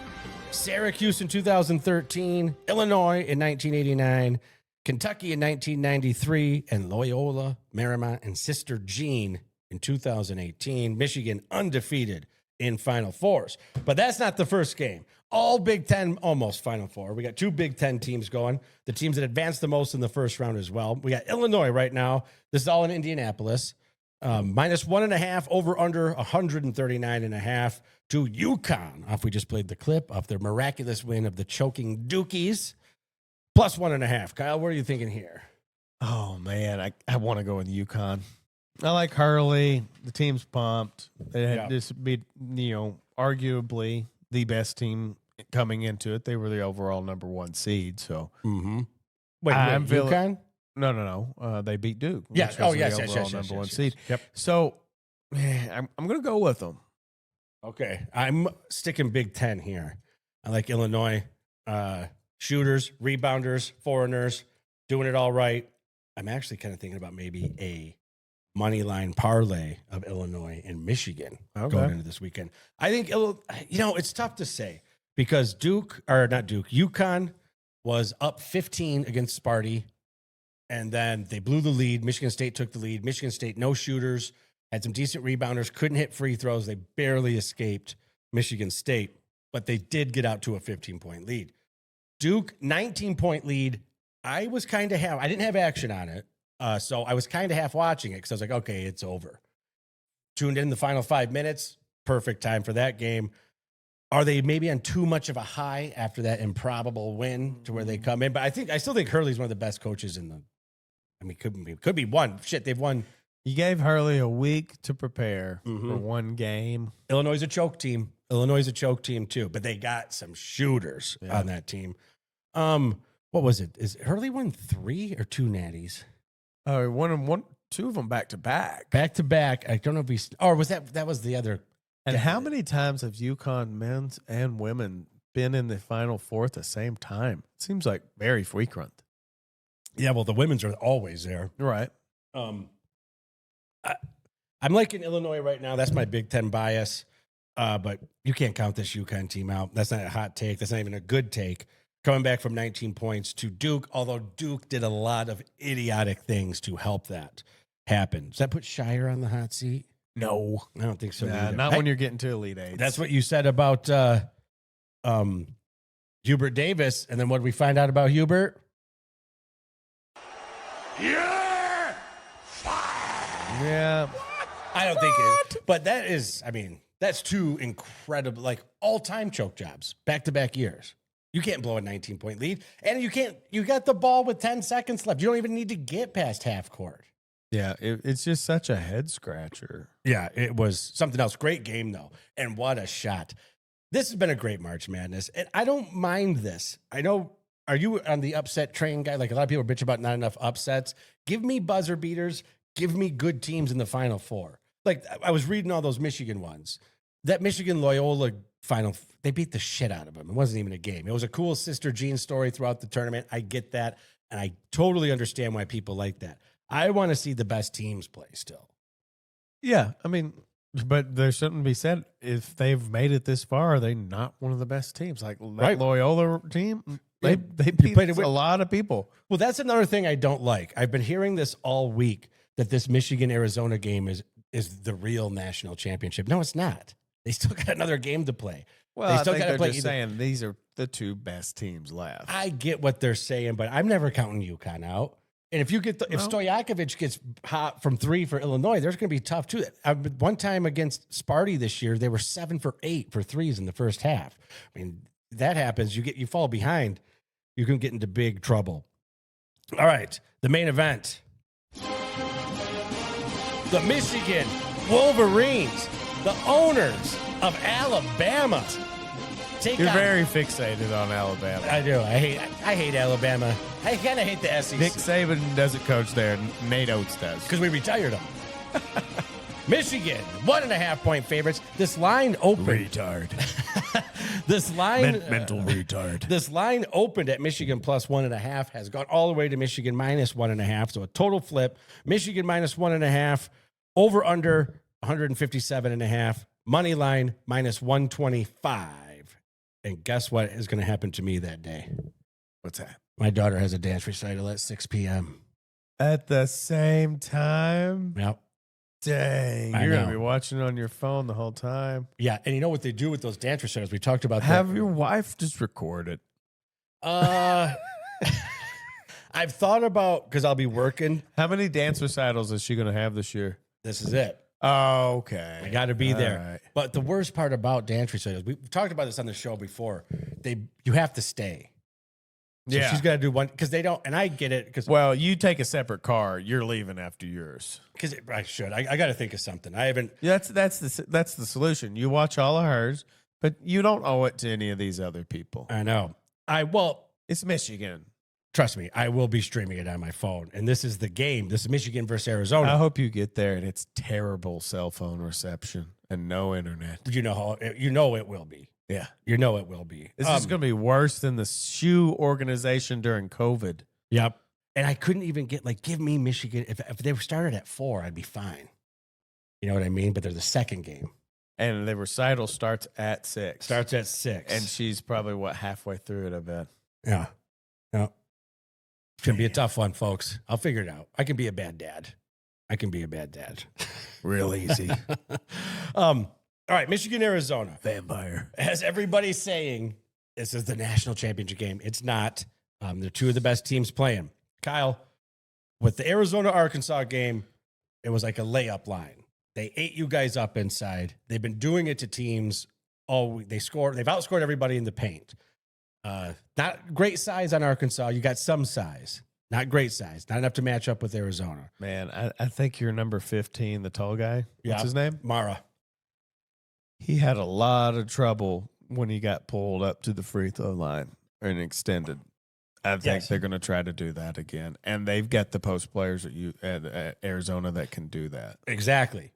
Syracuse in 2013, Illinois in 1989, Kentucky in 1993, and Loyola, Marymount, and Sister Jean in 2018. Michigan undefeated in Final Fours. But that's not the first game. All Big Ten, almost Final Four. We got 2 Big Ten teams going. The teams that advanced the most in the first round as well. We got Illinois right now. This is all in Indianapolis. -1.5 over under 139.5 to UConn. Off we just played the clip of their miraculous win of the choking Dukies. +1.5. Kyle, what are you thinking here? Oh, man. I want to go with UConn. I like Hurley. The team's pumped. They had this be, arguably the best team coming into it. They were the overall number 1 seed. So, Wait, UConn? No. They beat Duke. Yeah. Which Oh, was the yes. overall number 1 seed. Yep. So, I'm going to go with them. Okay. I'm sticking Big Ten here. I like Illinois. Shooters, rebounders, foreigners, doing it all right. I'm actually kind of thinking about maybe a money line parlay of Illinois and Michigan going into this weekend. I think, it's tough to say because UConn was up 15 against Sparty, and then they blew the lead. Michigan State took the lead. Michigan State, no shooters, had some decent rebounders, couldn't hit free throws. They barely escaped Michigan State, but they did get out to a 15-point lead. Duke, 19-point lead. I didn't have action on it. So I was kind of half watching it because I was like, okay, it's over. Tuned in the final 5 minutes. Perfect time for that game. Are they maybe on too much of a high after that improbable win to where they come in? But I still think Hurley's one of the best coaches in the. I mean, could be one. Shit, they've won. You gave Hurley a week to prepare for one game. Illinois is a choke team. Illinois is a choke team too, but they got some shooters on that team. What was it? Is Hurley won 3 or 2 natties? Oh, one, 2 of them back to back. Back to back. I don't know if was that was the other. And how many times have UConn men's and women been in the Final Four at the same time? It seems like very frequent. Yeah, well, the women's are always there. Right. I'm liking Illinois right now. That's my Big Ten bias. But you can't count this UConn team out. That's not a hot take. That's not even a good take. Coming back from 19 points to Duke, although Duke did a lot of idiotic things to help that happen. Does that put Shire on the hot seat? No, I don't think so. not when you're getting to Elite Eight. That's what you said about Hubert Davis. And then what did we find out about Hubert? Yeah! Yeah. I don't think it. But that is, I mean, that's two incredible, like all-time choke jobs, back-to-back years. You can't blow a 19-point lead. And you got the ball with 10 seconds left. You don't even need to get past half court. Yeah, it's just such a head scratcher. Yeah, it was something else. Great game, though. And what a shot. This has been a great March Madness. And I don't mind this. I know, are you on the upset train guy? Like a lot of people bitch about not enough upsets. Give me buzzer beaters. Give me good teams in the Final Four. Like I was reading all those Michigan ones. That Michigan Loyola final, they beat the shit out of them. It wasn't even a game. It was a cool Sister Jean story throughout the tournament. I get that. And I totally understand why people like that. I want to see the best teams play still. Yeah, I mean, but there's something to be said. If they've made it this far, are they not one of the best teams? Like that Right. Loyola team, they played beat it with a lot of people. Well, that's another thing I don't like. I've been hearing this all week that this Michigan-Arizona game is the real national championship. No, it's not. They still got another game to play. Well, they I still think gotta they're play just either- saying these are the two best teams left. I get what they're saying, but I'm never counting UConn out. And if you get if Stojakovic gets hot from three for Illinois, there's going to be tough too. One time against Sparty this year, they were 7 for 8 for threes in the first half. I mean, that happens. You fall behind, you can get into big trouble. All right, the main event: the Michigan Wolverines, the owners of Alabama. You're very fixated on Alabama. I do. I hate Alabama. I kind of hate the SEC. Nick Saban doesn't coach there. Nate Oates does. Because we retired him. Michigan, 1.5 point favorites. This line opened. Retard. This line. Mental retard. This line opened at Michigan plus 1.5, has gone all the way to Michigan minus 1.5. So a total flip. Michigan minus 1.5. Over under 157.5. Money line minus 125. And guess what is going to happen to me that day? What's that? My daughter has a dance recital at 6 p.m. At the same time? Yep. Dang. I You're going know. to be watching on your phone the whole time. Yeah, and you know what they do with those dance recitals? We talked about Have that. your wife just record it. I've thought about, because I'll be working. How many dance recitals is she going to have this year? This is it. Oh, okay. I got to be there. All right. But the worst part about dance recitals, we've talked about this on the show before. You have to stay. So Yeah. she's got to do one because they don't, and I get it because Well, you take a separate car. You're leaving after yours. I should. I got to think of something. I haven't. Yeah, that's the solution. You watch all of hers, but you don't owe it to any of these other people. I know. It's Michigan. Trust me, I will be streaming it on my phone. And this is the game. This is Michigan versus Arizona. I hope you get there and it's terrible cell phone reception and no internet. You know it will be. Yeah. You know it will be. This is going to be worse than the shoe organization during COVID. Yep. And I couldn't even get, give me Michigan. If they were started at 4, I'd be fine. You know what I mean? But they're the second game. And the recital starts at 6. Starts at 6. And she's probably, halfway through it, I bet. Yeah. Yeah. It's going to be a tough one, folks. I'll figure it out. I can be a bad dad. Real easy. All right, Michigan, Arizona. Vampire. As everybody's saying, this is the national championship game. It's not. They're two of the best teams playing. Kyle, with the Arizona-Arkansas game, it was like a layup line. They ate you guys up inside. They've been doing it to teams. They've outscored everybody in the paint. Not great size on Arkansas. You got some size. Not great size. Not enough to match up with Arizona. Man, I think you're number 15, the tall guy. What's his name? Mara. He had a lot of trouble when he got pulled up to the free throw line and extended. I think they're going to try to do that again. And they've got the post players at Arizona that can do that. Exactly.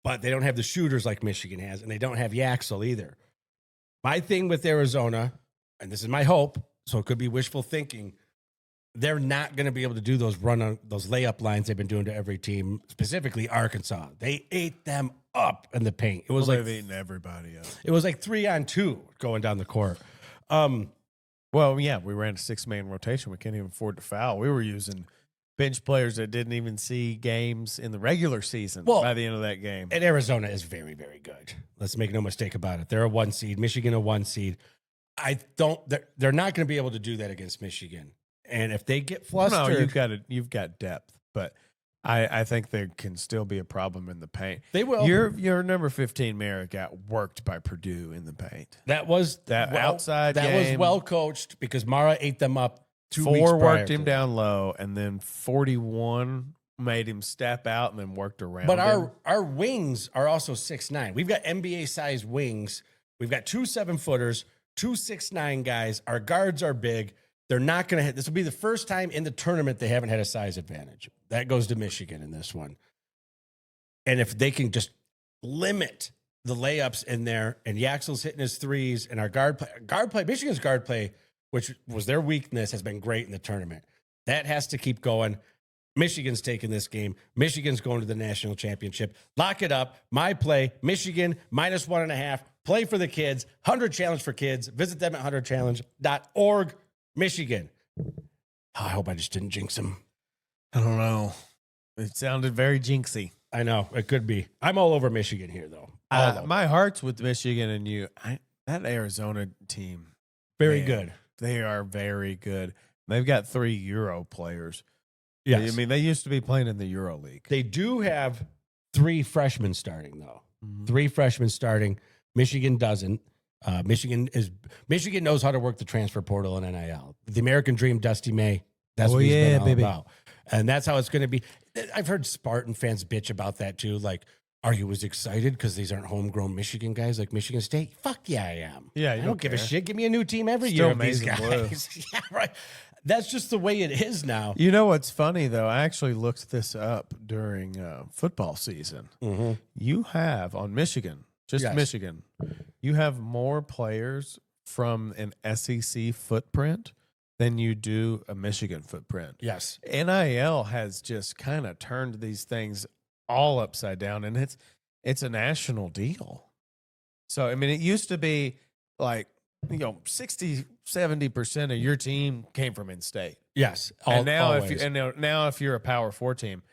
But they don't have the shooters like Michigan has, and they don't have Yaxel either. My thing with Arizona, and this is my hope, so it could be wishful thinking, they're not going to be able to do those those layup lines they've been doing to every team, specifically Arkansas. They ate them up in the paint. It was they've eaten everybody up. It was like 3-on-2 going down the court. Well, yeah, we ran a 6-man rotation. We can't even afford to foul. We were using bench players that didn't even see games in the regular season by the end of that game. And Arizona is very, very good. Let's make no mistake about it. They're a 1 seed. Michigan a 1 seed. They're not going to be able to do that against Michigan. And if they get flustered, no, you've got depth, but I think there can still be a problem in the paint. They will. Your number 15 Merritt got worked by Purdue in the paint. That was outside. That game, was well coached because Mara ate them up. 2 weeks 4 prior worked him to down low, and then 41 made him step out and then worked around. But him. our wings are also 6'9". We've got NBA size wings. We've got 2 7-footers, 2 6'9" guys. Our guards are big. They're not going to hit. This will be the first time in the tournament they haven't had a size advantage. That goes to Michigan in this one. And if they can just limit the layups in there, and Yaxel's hitting his threes, and our guard play, Michigan's guard play, which was their weakness, has been great in the tournament. That has to keep going. Michigan's taking this game. Michigan's going to the national championship. Lock it up. My play, Michigan, -1.5. Play for the kids. 100 Challenge for kids. Visit them at 100challenge.org. Michigan. Oh, I hope I just didn't jinx them. I don't know. It sounded very jinxy. I know. It could be. I'm all over Michigan here, though. My heart's with Michigan and you. That Arizona team. Very good. They are very good. They've got 3 Euro players. Yes. I mean, they used to be playing in the Euro League. They do have 3 freshmen starting, though. 3 freshmen starting. Michigan doesn't. Michigan knows how to work the transfer portal and NIL. The American Dream, Dusty May. That's what he's been all about. And that's how it's going to be. I've heard Spartan fans bitch about that too. Like, are you as excited because these aren't homegrown Michigan guys like Michigan State? Fuck yeah, I am. Yeah, I don't give a shit. Give me a new team every year of these guys. Yeah, right. That's just the way it is now. You know what's funny though? I actually looked this up during football season. Mm-hmm. You have on Michigan, Michigan, you have more players from an SEC footprint than you do a Michigan footprint. Yes. NIL has just kind of turned these things all upside down, and it's a national deal. So, I mean, it used to be like, 60, 70% of your team came from in-state. Yes. And now if you're a Power 4 team,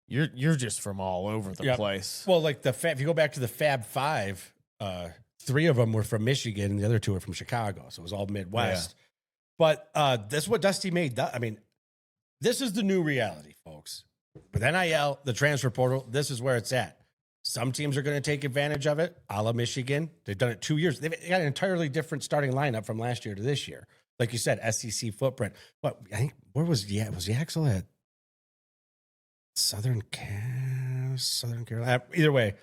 you're just from all over the place. Well, like if you go back to the Fab 5, 3 of them were from Michigan and the other 2 were from Chicago. So it was all Midwest. Yeah. But that's what Dusty made. I mean, this is the new reality, folks. With NIL, the transfer portal, this is where it's at. Some teams are going to take advantage of it, a la Michigan. They've done it 2 years. They've got an entirely different starting lineup from last year to this year. Like you said, SEC footprint. But I think, where was Yaxel at? Southern Carolina. Either way,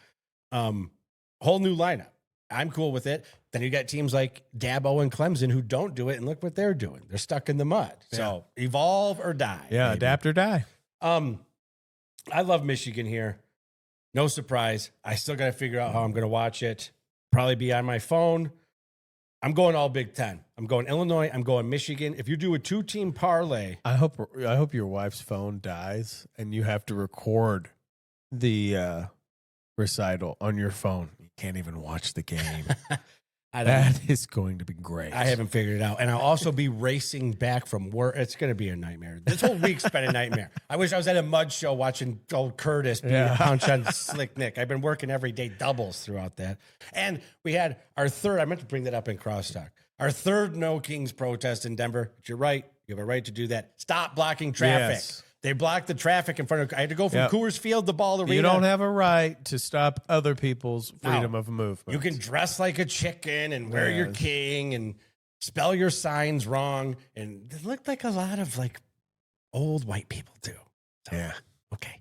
whole new lineup. I'm cool with it. Then you got teams like Dabo and Clemson who don't do it, and look what they're doing. They're stuck in the mud. So evolve or die. Yeah, maybe. Adapt or die. I love Michigan here. No surprise. I still got to figure out how I'm going to watch it. Probably be on my phone. I'm going all Big Ten. I'm going Illinois. I'm going Michigan. If you do a 2-team parlay, I hope your wife's phone dies and you have to record the recital on your phone. You can't even watch the game. That is going to be great. I haven't figured it out. And I'll also be racing back from work. It's going to be a nightmare. This whole week's been a nightmare. I wish I was at a mud show watching old Curtis punch on Slick Nick. I've been working every day doubles throughout that. And we had our third, I meant to bring that up in crosstalk, our third No Kings protest in Denver. But you're right. You have a right to do that. Stop blocking traffic. Yes. They blocked the traffic in front of. I had to go from Coors Field to Ball Arena. You don't have a right to stop other people's freedom of movement. You can dress like a chicken and wear your king and spell your signs wrong, and it looked like a lot of like old white people do. So, okay.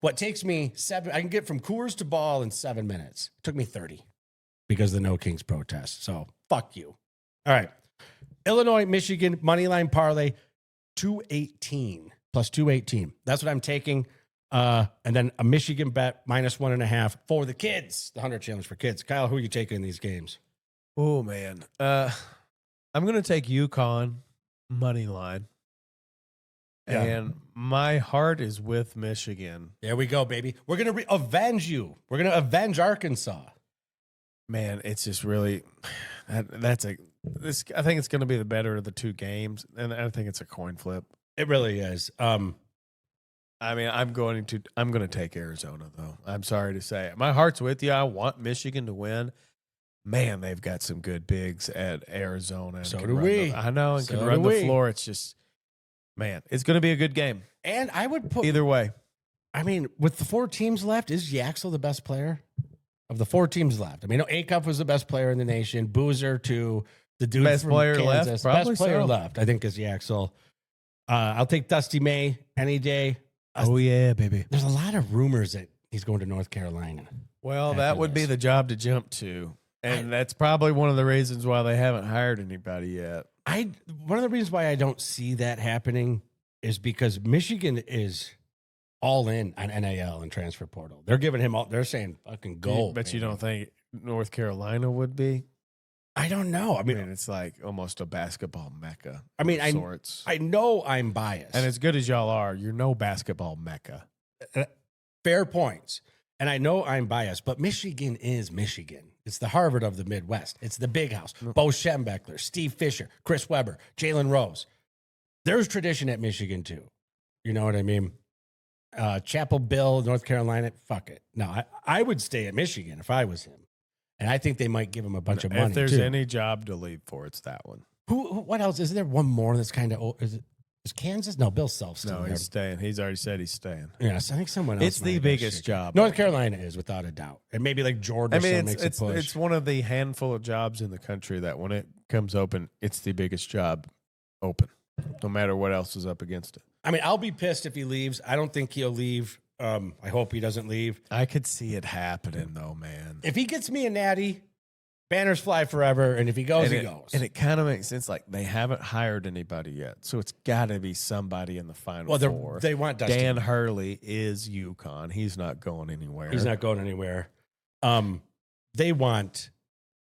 What takes me 7? I can get from Coors to Ball in 7 minutes. It took me 30 because of the No Kings protest. So fuck you. All right. Illinois, Michigan moneyline parlay. 218 plus 218. That's what I'm taking. And then a Michigan bet -1.5 for the kids. The 100 Challenge for kids. Kyle, who are you taking in these games? Oh man. I'm going to take UConn money line. Yeah. And my heart is with Michigan. There we go, baby. We're going to avenge you. We're going to avenge Arkansas. Man, it's just really I think it's going to be the better of the two games, and I think it's a coin flip. It really is. I mean, I'm going to take Arizona though. I'm sorry to say it. My heart's with you. I want Michigan to win. Man, they've got some good bigs at Arizona. So do we. I know, and So can run do the we. floor. It's just, man, it's going to be a good game. And I would put Either way. I mean, with the 4 teams left, is Yaxel the best player of the 4 teams left? I mean, Acuff was the best player in the nation. Boozer to the dude Best from player Kansas. left? Probably Best player so. left, I think, is Yaxel. I'll take Dusty May any day. Oh, yeah, baby. There's a lot of rumors that he's going to North Carolina. Well, after that would be this. the job to jump to. And that's probably one of the reasons why they haven't hired anybody yet. One of the reasons why I don't see that happening is because Michigan is all in on NIL and transfer portal. They're giving him all. They're saying fucking go. But you don't think North Carolina would be? I don't know. I mean, it's like almost a basketball mecca. I mean, of sorts. I know I'm biased. And as good as y'all are, you're no basketball mecca. Fair points. And I know I'm biased, but Michigan is Michigan. It's the Harvard of the Midwest. It's the big house. Bo Schembechler, Steve Fisher, Chris Webber, Jalen Rose. There's tradition at Michigan too. You know what I mean? Chapel Bill, North Carolina. Fuck it. No, I would stay at Michigan if I was him. And I think they might give him a bunch of money. If there's too. any job to leave for, it's that one. What else? Is there one more that's kind of old? Is Kansas? No, Bill Self's still No, there. he's staying. He's already said he's staying. Yes, I think someone else. It's the might biggest have job. North Carolina is without a doubt, and maybe like Jordan. I mean, makes a push. it's one of the handful of jobs in the country that when it comes open, it's the biggest job open, no matter what else is up against it. I mean, I'll be pissed if he leaves. I don't think he'll leave. I hope he doesn't leave. I could see it happening, though, man. If he gets me a natty, banners fly forever, and if he goes, he goes. And it kind of makes sense. Like, they haven't hired anybody yet, so it's got to be somebody in the final four. They want Dusty. Dan Hurley is UConn. He's not going anywhere. He's not going anywhere. They want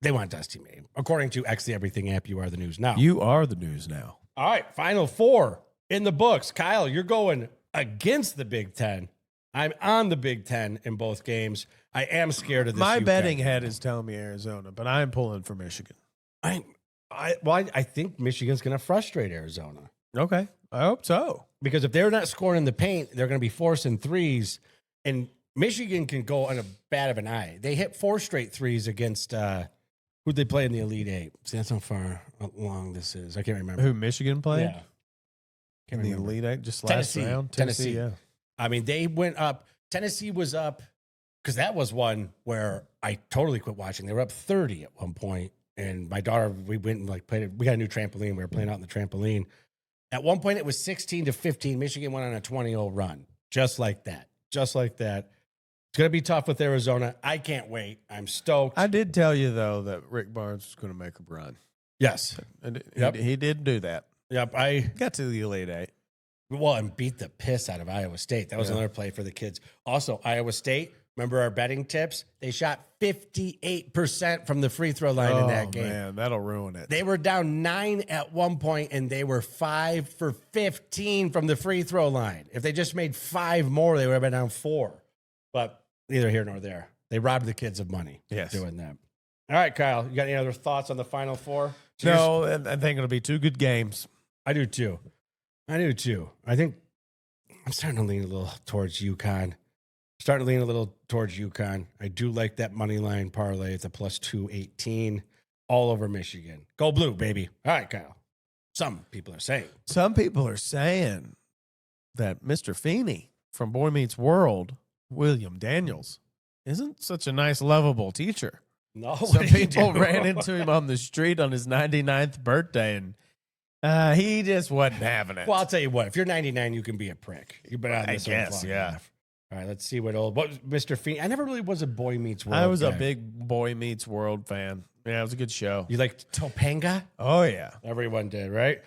Dusty May. According to X the Everything app, you are the news now. You are the news now. All right, Final Four in the books. Kyle, you're going against the Big Ten. I'm on the Big Ten in both games. I am scared of this. My UConn. betting head is telling me Arizona, but I'm pulling for Michigan. I think Michigan's going to frustrate Arizona. Okay, I hope so. Because if they're not scoring in the paint, they're going to be forcing threes. And Michigan can go on a bat of an eye. They hit 4 straight threes against who'd they play in the Elite Eight? See, that's how far long this is. I can't remember. Who Michigan played? Yeah. In the Elite Eight, just last round? Tennessee. Yeah. I mean, they went up. Tennessee was up because that was one where I totally quit watching. They were up 30 at one point, and my daughter, we went and like played it. We got a new trampoline. We were playing out in the trampoline. At one point, it was 16-15. Michigan went on a 20-0 run, just like that. Just like that. It's going to be tough with Arizona. I can't wait. I'm stoked. I did tell you, though, that Rick Barnes was going to make a run. Yes. And Yep. he did do that. Yep. I got to the Elite Eight. Well, and beat the piss out of Iowa State. That was another play for the kids. Also, Iowa State, remember our betting tips? They shot 58% from the free throw line in that game. Man, that'll ruin it. They were down 9 at one point, and they were 5 for 15 from the free throw line. If they just made 5 more, they would have been down 4. But neither here nor there. They robbed the kids of money doing that. All right, Kyle, you got any other thoughts on the Final Four? No, I think it'll be 2 good games. I do too. I think I'm starting to lean a little towards UConn. I do like that money line parlay. It's a plus 218 all over Michigan. Go blue, baby. All right, Kyle. Some people are saying that Mr. Feeny from Boy Meets World, William Daniels, isn't such a nice, lovable teacher. No, Some people ran into him on the street on his 99th birthday, and he just wasn't having it. Well, I'll tell you what. If you're 99, you can be a prick. You've been on this one guess, long yeah. enough. All right, let's see what Mr. Feeny. I never really was a Boy Meets World. I was a guy. big Boy Meets World fan. Yeah, it was a good show. You liked Topanga? Oh, yeah. Everyone did, right?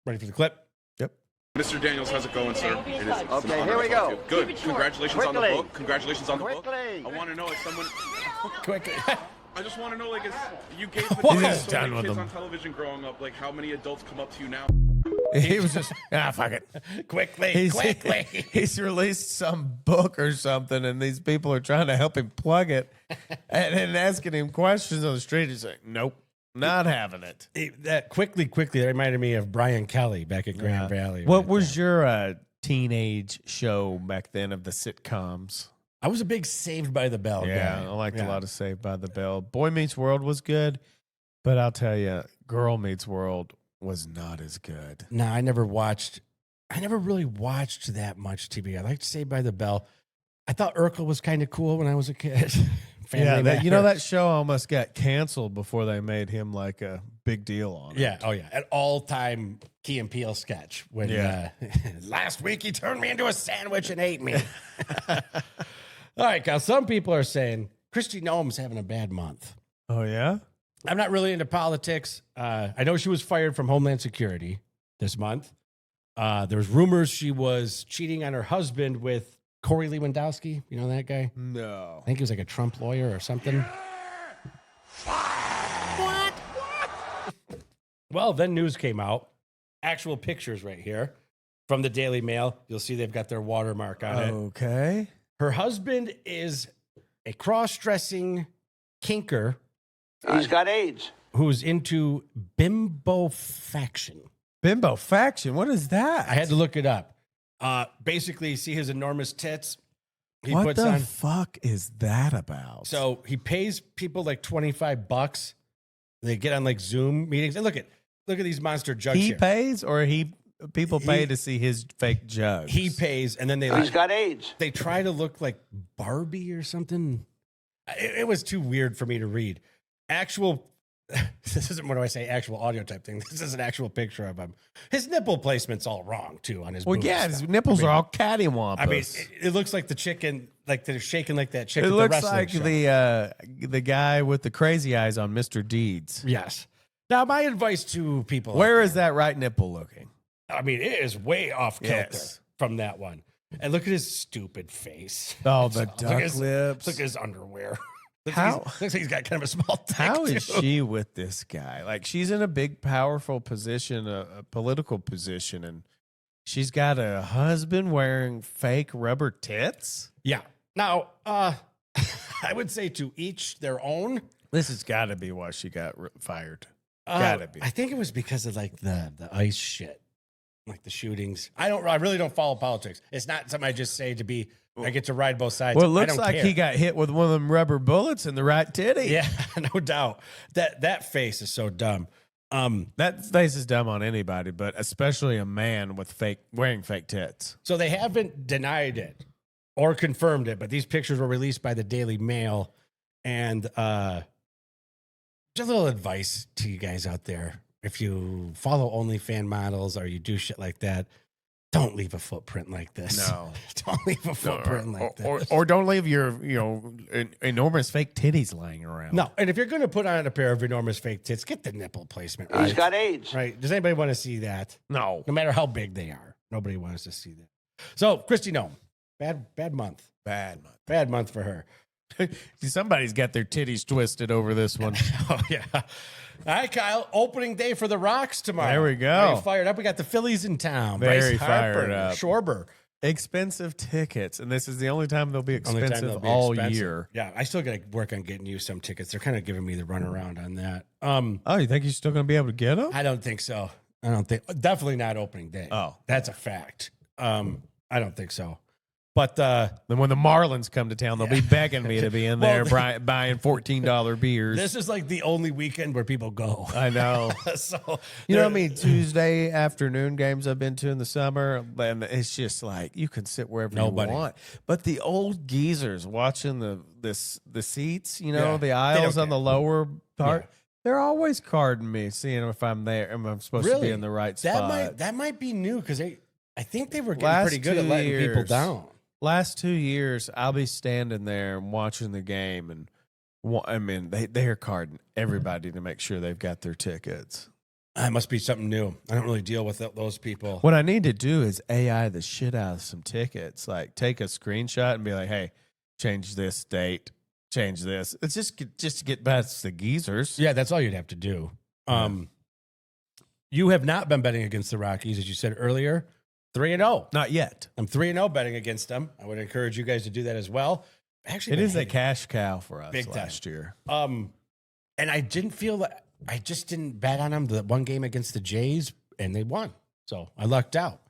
Ready for the clip? Yep. Mr. Daniels, how's it going, sir? It is Okay, here we go. Good. Congratulations on the Quickly. book. Congratulations on the book. Quickly. I want to know if someone. Quickly. I just want to know, like, you gave the What? so Done many with kids them. on television growing up. Like, how many adults come up to you now? He was just fuck it. quickly. He's released some book or something, and these people are trying to help him plug it, and asking him questions on the street. He's like, "Nope, not having it." That quickly that reminded me of Brian Kelly back at Grand Valley. What was your teenage show back then of the sitcoms? I was a big Saved by the Bell guy. I liked a lot of Saved by the Bell. Boy Meets World was good, but I'll tell you, Girl Meets World was not as good. No, I never really watched that much TV. I liked Saved by the Bell. I thought Urkel was kind of cool when I was a kid. You know that show almost got canceled before they made him like a big deal on it. Yeah, an all-time Key and Peele sketch when last week he turned me into a sandwich and ate me. All right, Kyle, some people are saying Kristi Noem's having a bad month. Oh, yeah? I'm not really into politics. I know she was fired from Homeland Security this month. There was rumors she was cheating on her husband with Corey Lewandowski. You know that guy? No. I think he was like a Trump lawyer or something. What? Well, then news came out. Actual pictures right here from the Daily Mail. You'll see they've got their watermark on it. Okay. Her husband is a cross-dressing kinker. He's got AIDS. Who's into bimbofaction. Bimbofaction? What is that? I had to look it up. Basically, see his enormous tits. What the fuck is that about? So he pays people like $25. They get on like Zoom meetings. And look at these monster jugs He here. pays, or people pay to see his fake jugs? He pays, and then He's got AIDS. They try to look like Barbie or something. It was too weird for me to read. This isn't, what do I say, actual audio type thing. This is an actual picture of him. His nipple placement's all wrong, too, on his boobs. His nipples are all cattywampus. I mean, it looks like the chicken, like they're shaking like that chick it at the looks wrestling like show. the guy with the crazy eyes on Mr. Deeds. Yes. Now, my advice to people. Where is that right nipple looking? I mean, it is way off kilter Yes. from that one. And look at his stupid face. Oh, the Look duck at his- lips. Look at his underwear. Looks like he's got kind of a small dick, How is too. she with this guy? Like, she's in a big, powerful position, a political position, and she's got a husband wearing fake rubber tits? Yeah. Now, I would say to each their own. This has got to be why she got fired. Gotta be. I think it was because of like the ICE shit, like the shootings. I really don't follow politics. It's not something I just say to be. I get to ride both sides. Well, it I looks don't like care. he got hit with one of them rubber bullets in the right titty. Yeah, no doubt. That face is so dumb. That face is dumb on anybody, but especially a man with wearing fake tits. So they haven't denied it or confirmed it, but these pictures were released by the Daily Mail. And just a little advice to you guys out there. If you follow OnlyFans models or you do shit like that, don't leave a footprint like this. No. Don't leave a footprint like this. Or don't leave your enormous fake titties laying around. No, and if you're going to put on a pair of enormous fake tits, get the nipple placement right. He's got AIDS. Right? Does anybody want to see that? No. No matter how big they are. Nobody wants to see that. So, Kristi Noem, bad month. Bad month for her. Somebody's got their titties twisted over this one. Oh, yeah. All right, Kyle. Opening day for the Rocks tomorrow. There we go. Are you fired up? We got the Phillies in town. Very Bryce Harper, fired up. Schwarber. Expensive tickets, and this is the only time they'll be Only time expensive they'll be all expensive. year. Yeah, I still got to work on getting you some tickets. They're kind of giving me the runaround on that. Oh, you think you're still going to be able to get them? I don't think so. Definitely not opening day. Oh. That's a fact. I don't think so. But then when the Marlins come to town, they'll be begging me to be in there buying $14 beers. This is like the only weekend where people go. I know. So you know how many Tuesday afternoon games I've been to in the summer? And it's just like you can sit wherever you want. But the old geezers watching the seats, the aisles on the lower part, they're always carding me, seeing if I'm there, if I'm supposed to be in the right spot. That might be new because I think they were getting pretty good at letting people down. Last 2 years, I'll be standing there and watching the game, and they're carding everybody to make sure they've got their tickets. That must be something new. I don't really deal with those people. What I need to do is AI the shit out of some tickets. Like take a screenshot and be like, "Hey, change this date, change this." It's just to get past the geezers. Yeah, that's all you'd have to do. You have not been betting against the Rockies, as you said earlier. 3-0. Not yet. I'm 3-0 betting against them. I would encourage you guys to do that as well. Actually, It is a cash cow for us Big time. last year. And I didn't feel that I just didn't bet on them the one game against the Jays, and they won. So I lucked out.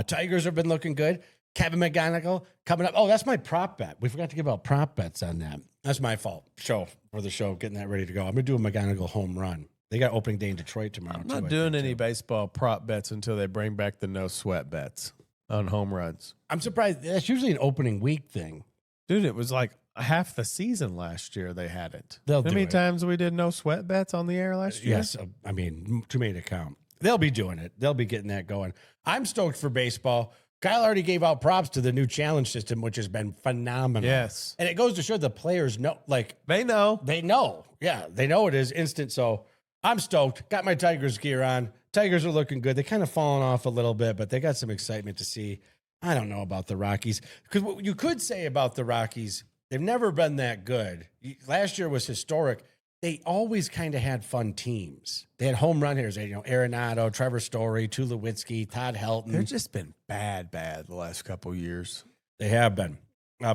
Tigers have been looking good. Kevin McGonigal coming up. Oh, that's my prop bet. We forgot to give out prop bets on that. That's my fault. For the show, getting that ready to go. I'm going to do a McGonigal home run. They got opening day in Detroit tomorrow. I'm not doing any baseball prop bets until they bring back the no sweat bets on home runs. I'm surprised. That's usually an opening week thing. Dude, it was like half the season last year they had it. They'll How do many it. times we did no sweat bets on the air last year? Yes. I mean, too many to count. They'll be doing it. They'll be getting that going. I'm stoked for baseball. Kyle already gave out props to the new challenge system, which has been phenomenal. Yes. And it goes to show the players know, like, They know. they know. Yeah, they know it is instant. So I'm stoked. Got my Tigers gear on. Tigers are looking good. They kind of fallen off a little bit, but they got some excitement to see. I don't know about the Rockies. Because what you could say about the Rockies, they've never been that good. Last year was historic. They always kind of had fun teams. They had home run hitters. They had, Arenado, Trevor Story, Tulowitzki, Todd Helton. They've just been bad the last couple years. They have been.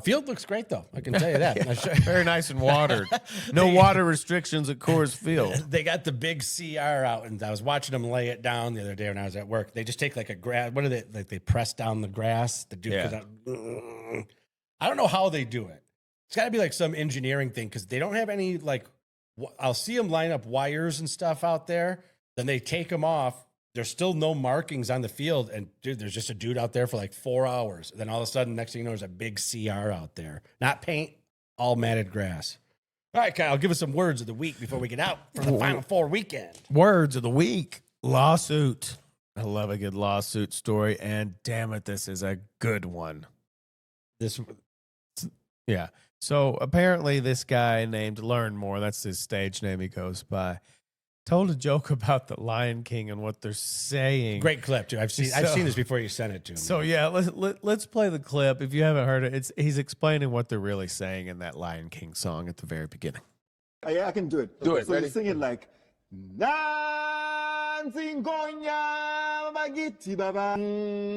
Field looks great, though. I can tell you that. Very nice and watered. No water restrictions at Coors Field. They got the big CR out, and I was watching them lay it down the other day when I was at work. They just take like a grass. What are they? Like they press down the grass. The dude goes out. I don't know how they do it. It's got to be like some engineering thing because they don't have any like. I'll see them line up wires and stuff out there. Then they take them off. There's still no markings on the field. And dude, there's just a dude out there for like 4 hours. Then all of a sudden, next thing you know, there's a big CR out there. Not paint, all matted grass. All right, Kyle, give us some words of the week before we get out for the Final Four weekend. Words of the week. Lawsuit. I love a good lawsuit story. And damn it, this is a good one. Yeah. So apparently this guy named Learn More, that's his stage name he goes by, told a joke about the Lion King and what they're saying. Great clip, too. I've seen this before you sent it to me. So yeah, let's play the clip. If you haven't heard it, he's explaining what they're really saying in that Lion King song at the very beginning. Yeah, I can do it. Do it. So Ready? you sing it like Dancing Gonya Magiti Baba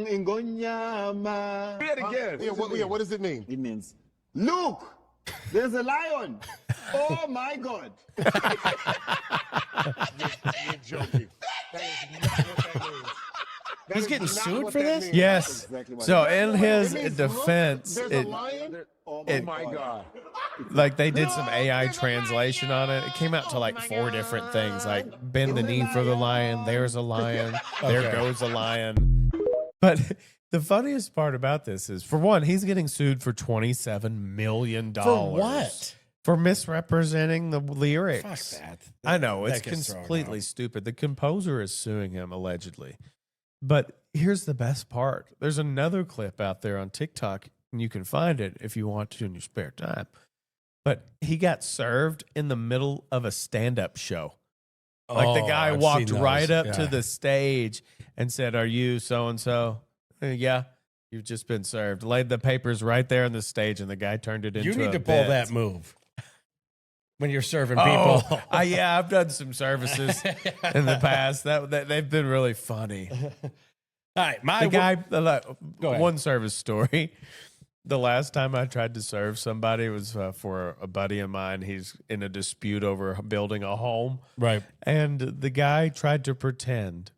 Ingonyama. Say it again. What does it mean? It means look, there's a lion. Oh my God. You're joking. That is not what that means. He's getting sued for this? Yes. Exactly what So it in his means, defense, look, there's a lion. Oh my God. like they did some AI translation on it. It came out to like 4 different things, like bend the knee for the lion. There's a lion. There goes a lion. But the funniest part about this is, for one, he's getting sued for $27 million. For what? For misrepresenting the lyrics. Fuck that. I know, it's That gets thrown completely out. stupid. The composer is suing him, allegedly. But here's the best part. There's another clip out there on TikTok, and you can find it if you want to in your spare time. But he got served in the middle of a stand-up show. Like the guy I've walked seen those. right up to Yeah. the stage and said, "Are you so-and-so?" Yeah, you've just been served. Laid the papers right there on the stage, and the guy turned it into You need a to pull bit. that move when you're serving people. Yeah, I've done some services in the past. That they've been really funny. All right, The guy, Go ahead. one service story. The last time I tried to serve somebody was for a buddy of mine. He's in a dispute over building a home. Right. And the guy tried to pretend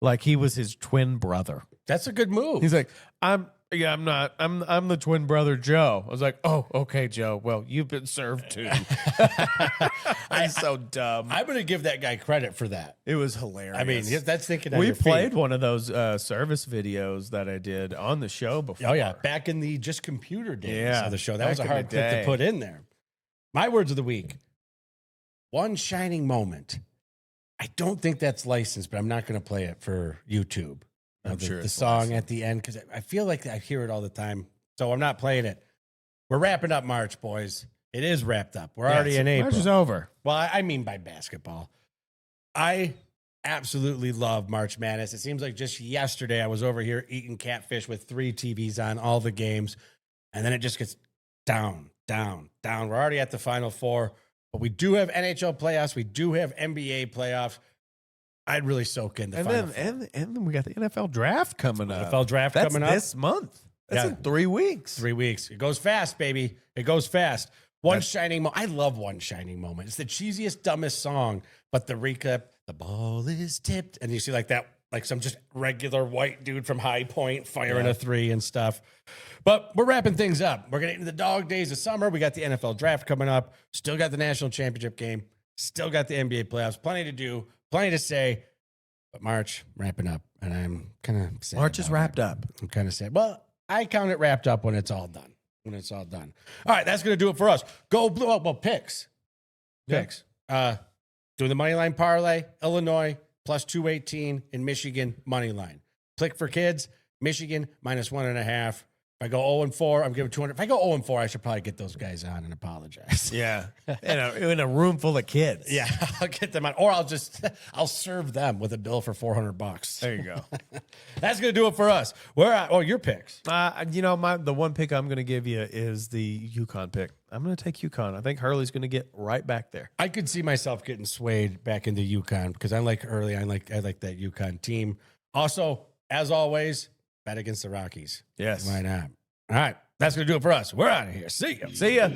like he was his twin brother. That's a good move. He's like, I'm not. I'm the twin brother Joe. I was like, oh, okay, Joe. Well, you've been served too. I'm so dumb. I'm going to give that guy credit for that. It was hilarious. I mean, that's thinking on we your played feet. one of those service videos that I did on the show before. Oh, yeah. Back in the just computer days of the show. That was a back in hard the clip to day. put in there. My words of the week. One shining moment. I don't think that's licensed, but I'm not going to play it for YouTube. I'm sure the it's song licensed. at the end, because I feel like I hear it all the time. So I'm not playing it. We're wrapping up March, boys. It is wrapped up. We're already in April. March is over. Well, I mean by basketball. I absolutely love March Madness. It seems like just yesterday I was over here eating catfish with 3 TVs on all the games, and then it just gets down, down, down. We're already at the Final Four, but we do have NHL playoffs. We do have NBA playoffs. I'd really soak in the And Final then Four. and then we got the NFL draft coming up. NFL draft That's coming up this month. That's in 3 weeks. 3 weeks. It goes fast, baby. It goes fast. One shining moment. I love One Shining Moment. It's the cheesiest, dumbest song, but the recap, the ball is tipped. And you see like that, like some just regular white dude from High Point firing a three and stuff. But we're wrapping things up. We're getting into the dog days of summer. We got the NFL draft coming up. Still got the national championship game. Still got the NBA playoffs. Plenty to do, plenty to say. But March wrapping up. And I'm kind of sad. March is wrapped up. I'm kind of sad. Well, I count it wrapped up when it's all done. When it's all done. All right, that's going to do it for us. Go Blue. Oh, well, picks. Picks. Doing the money line parlay, Illinois plus 218 in Michigan money line. Click for kids, Michigan minus 1.5. If I go 0-4, I'm giving 200. If I go 0-4, I should probably get those guys on and apologize. Yeah. in a room full of kids. Yeah, I'll get them on. Or I'll serve them with a bill for $400. There you go. That's going to do it for us. Where at? Oh, your picks. The one pick I'm going to give you is the UConn pick. I'm going to take UConn. I think Hurley's going to get right back there. I could see myself getting swayed back into UConn because I like Hurley. I like that UConn team. Also, as always, bet against the Rockies. Yes. Why not? All right. That's going to do it for us. We're out of here. See ya. See ya.